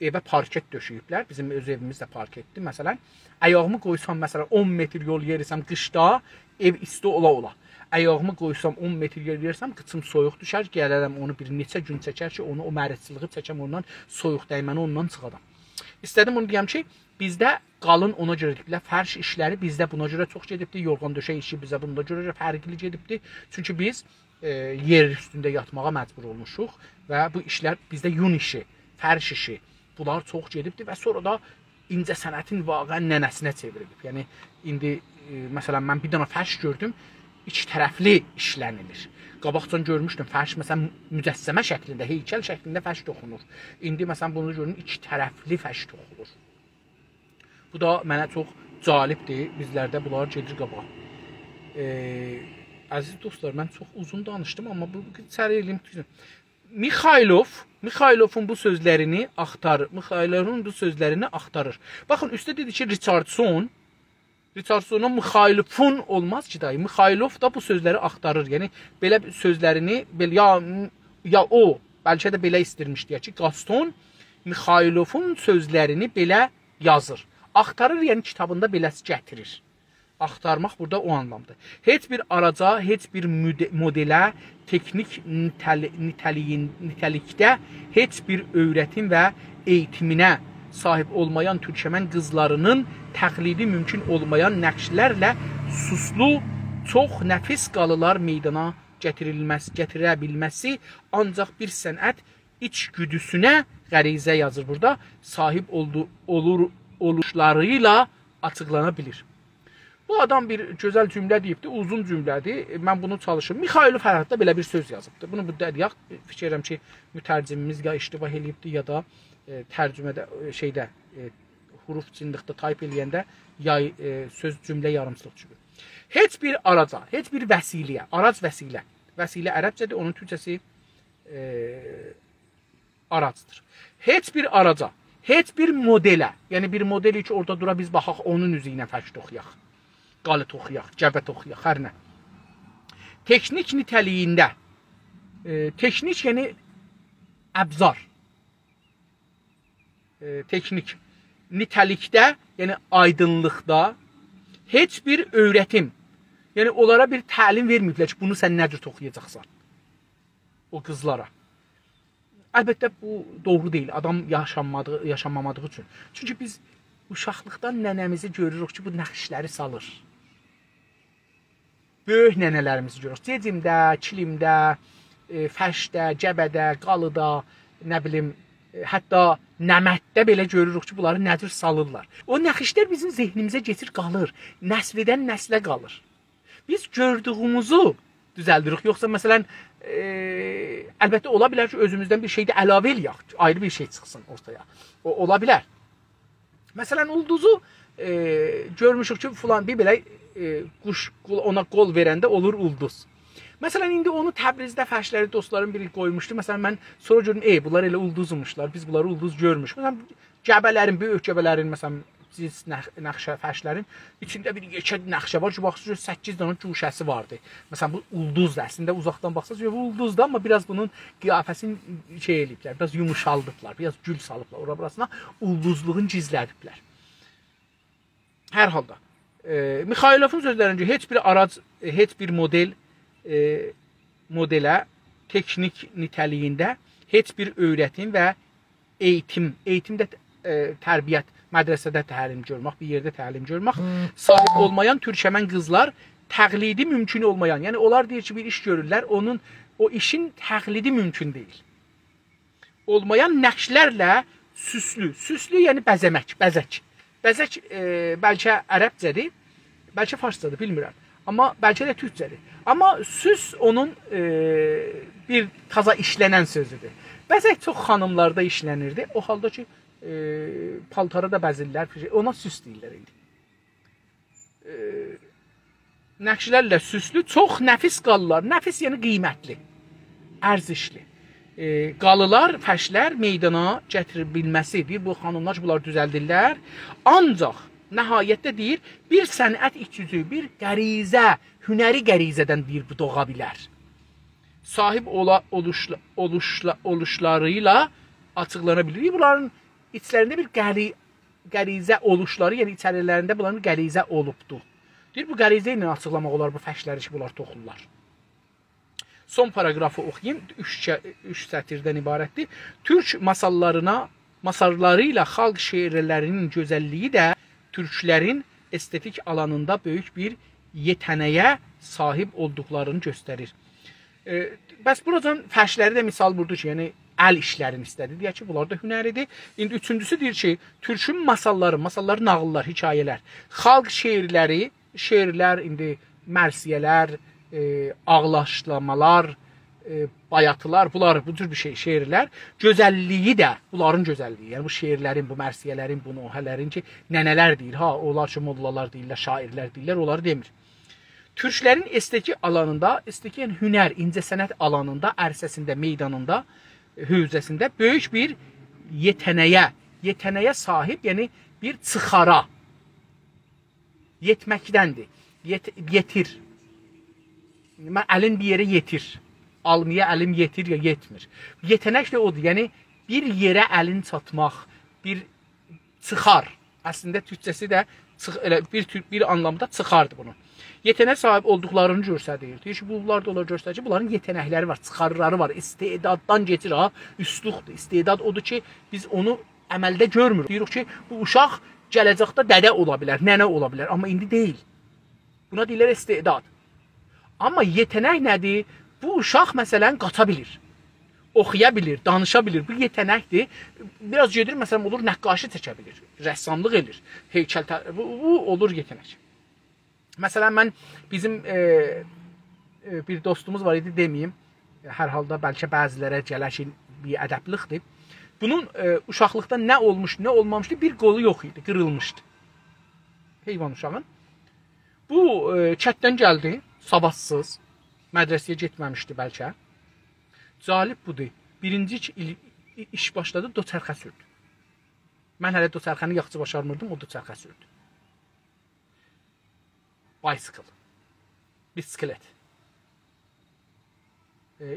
evə parket döşəyiblər. Bizim öz evimiz də parketdir. Məsələn, ayağımı qoysam, məsələn 10 metr yol yerisəm qışda, ev isti ola. Ayağımı qoysam 10 metr yer yersəm, qıçım soyuq düşər, gələrəm onu bir neçə gün çəkər ki, onu o mərhətsizliyi çəkəm, ondan soyuq dəyməni ondan çıxadam. İstədim onu deyəm ki, bizdə qalın ona görə deyiblər, fərş işləri bizdə buna görə çox gedibdir, yorğan döşək işi bizə buna görə fərqli gedibdir. Çünki biz yer üstündə yatmağa məcbur olmuşuq və bu işlər bizdə yun işi, fərş işi, bunlar çox gedibdir və sonra da incə sənətin vaqən nənəsinə çevrilib. Yəni, indi, məsələn, mən bir dənə fərş gördüm, iki tərəfli işlənilir. Qabaqcan görmüşdüm, fərş məsələn mücəssəmə şəklində, heykəl şəklində fərş toxunur. İndi məsələn bunu görürüm, iki tərəfli fərş toxunur. Bu da mənə çox cəlibdir, bizlərdə bunlar gedir qabağa. Əziz dostlar, mən çox uzun danışdım, amma bu səri eləyim. Mikhailovun bu sözlərini axtarır. Baxın, üstə dedi ki, Richardson'a Mikhailovun olmaz ki, dayı. Mikhailov da bu sözləri axtarır. Yəni, belə sözlərini, ya o, bəlkə də belə istirmiş deyək ki, Gaston Mikhailovun sözlərini belə yazır. Axtarır, yəni kitabında beləsi gətirir. Axtarmaq burada o anlamdır. Heç bir araca, heç bir modelə, teknik nitəlikdə heç bir öyrətim və eğitiminə sahib olmayan Türkmen qızlarının təqlidi mümkün olmayan nəqşlərlə suslu, çox nəfis qalılar meydana gətirə bilməsi ancaq bir sənət içgüdüsünə qərizə yazır burada, sahib oluşlarıyla açıqlana bilir. Bu adam bir gözəl cümlə deyibdi, uzun cümlədir. Mən bunu çalışırım. Mikhailov həyatda belə bir söz yazıbdır. Bunu deyək, fikirəm ki, mütərcimimiz ya iştibah eləyibdi, ya da tərcümədə, huruf cinlikdə tayp eləyəndə söz cümlə yarımçılıq çıxır. Heç bir araca, heç bir vəsiləyə, arac vəsilə ərəbcədir, onun türkçəsi aracdır. Heç bir araca, heç bir modelə, yəni bir modeli ki, orada dura biz baxaq, onun üzüylə fəşd oxuyaq, qalıt oxuyaq, cəbət oxuyaq, hər nə. Teknik nitəliyində, teknik yəni əbzar, teknik nitəlikdə, yəni aydınlıqda heç bir öyrətim, yəni onlara bir təlim verməyiblər ki, bunu sən nə cür oxuyacaqsan o qızlara. Əlbəttə bu doğru deyil, adam yaşanmamadığı üçün. Çünki biz uşaqlıqdan nənəmizi görürük ki, bu nəqşləri salır. Böyük nənələrimizi görürük. Cecimdə, kilimdə, fəşdə, cəbədə, qalıda, nə bilim, hətta nəmətdə belə görürük ki, bunları nə cür salırlar. O nəqşlər bizim zehnimizə keçir, qalır. Nəslidən nəslə qalır. Biz gördüyümüzü düzəldirik. Yoxsa məsələn, əlbəttə ola bilər ki, özümüzdən bir şeydə əlavə eləyək, ayrı bir şey çıxsın ortaya. O ola bilər. Məsələn, ulduzu görmüşük ki, filan bir belə quş ona qol verəndə olur ulduz. Məsələn, indi onu Təbrizdə fəşləri dostlarım biri qoymuşdu. Məsələn, mən sonra gördüm, bunlar elə ulduzmuşlar, biz bunları ulduz görmüşük. Məsələn, cəbələrin, böyük cəbələrin, məsələn, cins nəqşə fəşlərin içində bir yekə nəqşə var ki, baxsınız 8 dənə cuşəsi vardı. Məsələn, bu ulduzdur. Əslində uzaqdan baxsınız, bu ulduzdur, amma biraz bunun qiyafəsini eləyiblər, biraz yumuşaldıblar, biraz gül salıblar. Ora burasına ulduzluğun gizlədiblər. Hər halda, Mikhailovun sözlərincə heç bir arac, heç bir modelə teknik nitəliyində heç bir öyrətim və eğitimdə tərbiyyət, mədrəsədə təlim görmək, bir yerdə təlim görmək, sahib olmayan Türkmen qızlar təqlidi mümkün olmayan, yəni onlar deyir ki, bir iş görürlər, o işin təqlidi mümkün deyil. Olmayan nəqşlərlə süslü yəni bəzəmək, bəzək. Bəzək bəlkə ərəbcədir, bəlkə farscadır, bilmirəm. Amma bəlkə də türkcədir. Amma süs onun bir taza işlənən sözüdür. Bəzək çox xanımlarda işlənirdi, o halda ki, paltara da bəzirlər, ona süs deyirlər indi. Nəqşlərlə süslü, çox nəfis qalılar, nəfis yəni qiymətli, ərzişli. Qalılar, fəşlər meydana gətirir bilməsi, deyir, bu xanımlar bunlar düzəldirlər. Ancaq nəhayətdə deyir, bir sənət içücü, bir qərizə, hünəri qərizədən deyir, bu doğa bilər. Sahib oluşlarıyla açıqlana bilir. Bunların içlərində bir qərizə oluşları, yəni içərilərində bunların qərizə olubdur. Deyir, bu qərizə ilə açıqlamaq olar bu fəşləri ki, bunlar toxurlar. Son paragrafı oxuyayım, 3 sətirdən ibarətdir. Türk masalları ilə xalq şeirlərinin gözəlliyi də türklərin estetik alanında böyük bir yetənəyə sahib olduqlarını göstərir. Bəs buradan fəşləri də misal vurdu ki, yəni əl işlərini istədi. Deyək ki, bunlar da hünəridir. İndi üçüncüsü deyir ki, türkün masalları, nağıllar, hekayələr, xalq şeirlər, indi mərsiyələr, ağlaşlamalar, bayatılar, bunlar bu cür bir şey, şeirlər, gözəlliyi də, bunların gözəlliyi, yəni bu şeirlərin, bu mərsiyələrin, bu nohələrin ki, nənələr deyir, onlar ki, mollalar deyirlər, şairlər deyirlər, onları demir. Türklərin estetik alanında, estetik yəni hünər, incəsənət alanında, ərsəsində, meydanında, hövzəsində böyük bir yetənəyə sahib, yəni bir çıxara, yetməkdəndir, yetir. Mən əlin bir yerə yetir, almaya əlim yetir ya yetmir. Yetənək də odur, yəni bir yerə əlin çatmaq, bir çıxar. Əslində türkçəsi də bir anlamda çıxardı bunu. Yetənək sahib olduqlarını göstərir. Deyir ki, bunlar da onlar göstərir ki, bunların yetənəkləri var, çıxarları var, istedaddan geçir ha, üsluqdur. İstedad odur ki, biz onu əməldə görmürük. Deyirik ki, bu uşaq gələcəkdə dədə ola bilər, nənə ola bilər, amma indi deyil. Buna deyirlər istedad. Amma yetənək nədir? Bu uşaq məsələn qaça bilir, oxuya bilir, danışa bilir. Bu yetənəkdir. Biraz gedir, məsələn, olur nəqqaşı çəkə bilir, rəssamlıq edir, heykəl, bu olur yetənək. Məsələn, mən bizim bir dostumuz var idi, deməyim. Hər halda bəlkə bəzilərə gələ ki, bir ədəbliqdir. Bunun uşaqlıqda nə olmuş, nə olmamışdı, bir qolu yox idi, qırılmışdı. Heyvan uşağın. Bu kətdən gəldi, savadsız, mədrəsəyə getməmişdi bəlkə. Calib budur. Birinci iş başladı, doçərxə sürdü. Mən hələ doçərxəni yaxşı başarmırdım, o doçərxə sürdü. Bicycle, bisiklet.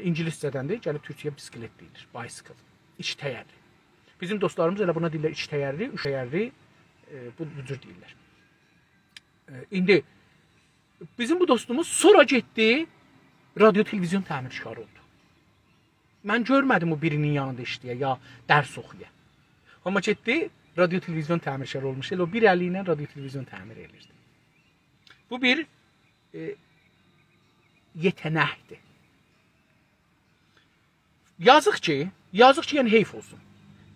İngiliscədəndir, gəlib Türkçəyə bisiklet deyilir, bicycle, iç təyərli. Bizim dostlarımız elə buna deyirlər iç təyərli, üç təyərli, bu cür deyirlər. İndi bizim bu dostumuz sonra getdi, radyo televizyon təmirçikarı oldu. Mən görmədim o birinin yanında işləyə, ya dərs oxuya. Amma getdi, radyo televizyon təmirçikarı olmuş, elə o bir əli ilə radyo televizyon təmir edirdi. Bu bir yetənəkdir. Yazıq ki, yəni heyf olsun.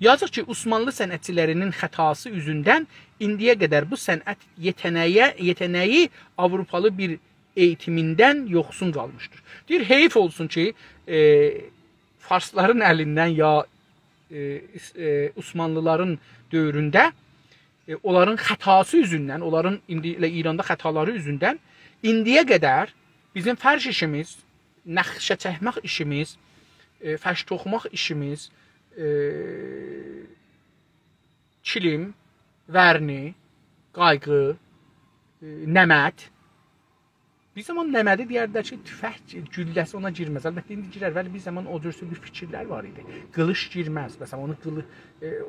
Yazıq ki, Osmanlı sənətçilərinin xətası üzündən indiyə qədər bu sənət yetənəyi Avropalı bir eğitimindən yoxsun qalmışdır. Deyir, heyf olsun ki, Farsların əlindən ya Osmanlıların dövründə onların xətası üzündən, onların indi ilə İranda xətaları üzündən indiyə qədər bizim fərş işimiz, nəxşə çəkmək işimiz, fərş toxumaq işimiz, kilim, vərni, qayğı, nəməd. Bir zaman nəmədi deyərdilər ki, tüfək gülləsi ona girməz. Əlbəttə indi girər, vəli bir zaman o cürsü bir fikirlər var idi. Qılış girməz. Məsələn,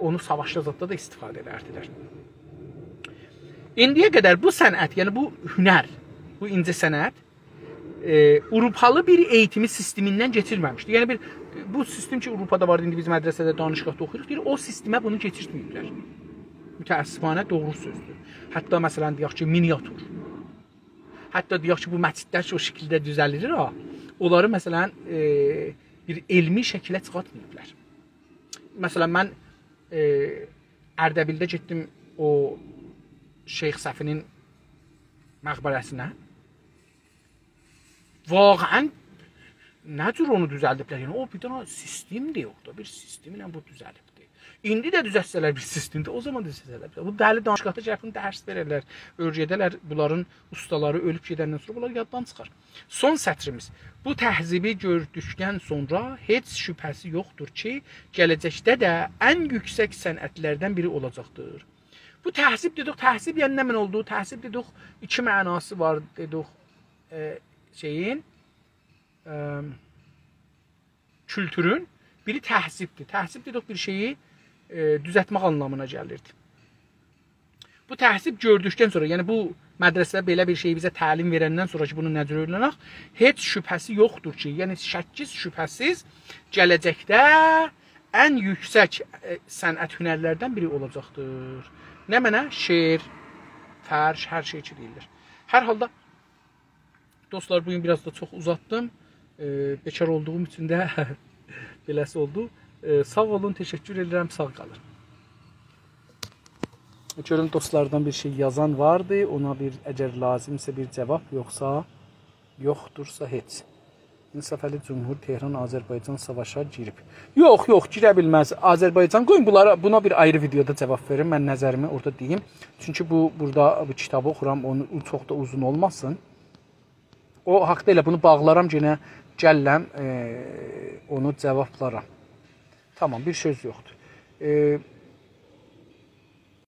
onu savaşda zadda da istifadə edərdilər. İndiyə qədər bu sənət, yəni bu hünər, bu incəsənət Avropalı bir eğitimi sistemindən keçirməmişdi. Yəni bu sistem ki, Avropada var, indi biz mədrəsədə, danışqahda oxuyuruq, deyir, o sistemə bunu keçirtməyiblər. Mütəəssifanə doğru sözdür. Hətta məsələn deyək ki, miniatür. Hətta deyək ki, bu məscidlər ki, o şəkildə düzəlilir, onları məsələn bir elmi şəkilə çıxartmayıblar. Məsələn, mən Ərdəbildə getdim o Şeyx Səfinin məqbərəsinə. Vaqən nə cür onu düzəldiblər? Yəni, o bir dənə sistem də yoxdur, bir sistem ilə bu düzəlibdir. İndi də düzəlsələr bir sistemdə, o zaman düzəlsələr. Bu dəli danışqahda gəlib dərs verirlər, öyrədərlər, bunların ustaları ölüb gedəndən sonra bunlar yaddan çıxar. Son sətrimiz. Bu təhzibi gördükdən sonra heç şübhəsi yoxdur ki, gələcəkdə də ən yüksək sənətlərdən biri olacaqdır. Bu təhzib dedik, təhzib yəni nə mən oldu? Təhzib dedik, iki mənası var dedik kültürün. Biri təhzibdir. Təhzib dedik bir şeyi düzəltmək anlamına gəlirdi. Bu təhzib gördükdən sonra, yəni bu mədrəsədə belə bir şeyi bizə təlim verəndən sonra ki, bunu necə öyrənək, heç şübhəsi yoxdur ki, yəni şəkkiz şübhəsiz gələcəkdə ən yüksək sənət hünərlərdən biri olacaqdır. Nə mənə? Şeir, fərş, hər şey ki deyilir. Hər halda dostlar, bugün biraz da çox uzatdım. Bekar olduğum üçün də beləsi oldu. Sağ olun, teşekkür edirəm, sağ qalın. Görüm dostlardan bir şey yazan vardı, ona bir əgər lazımsa bir cavab, yoxdursa heç. İnsafəli Cumhur Tehran Azərbaycan savaşa girib. Yox, girə bilməz. Azərbaycan, qoyun buna bir ayrı videoda cavab verim, mən nəzərimi orada deyim. Çünki burada bu kitabı oxuram, onu çox da uzun olmasın. O haqda elə bunu bağlaram yenə gəlləm onu cavablaram. Tamam, bir söz yoxdur.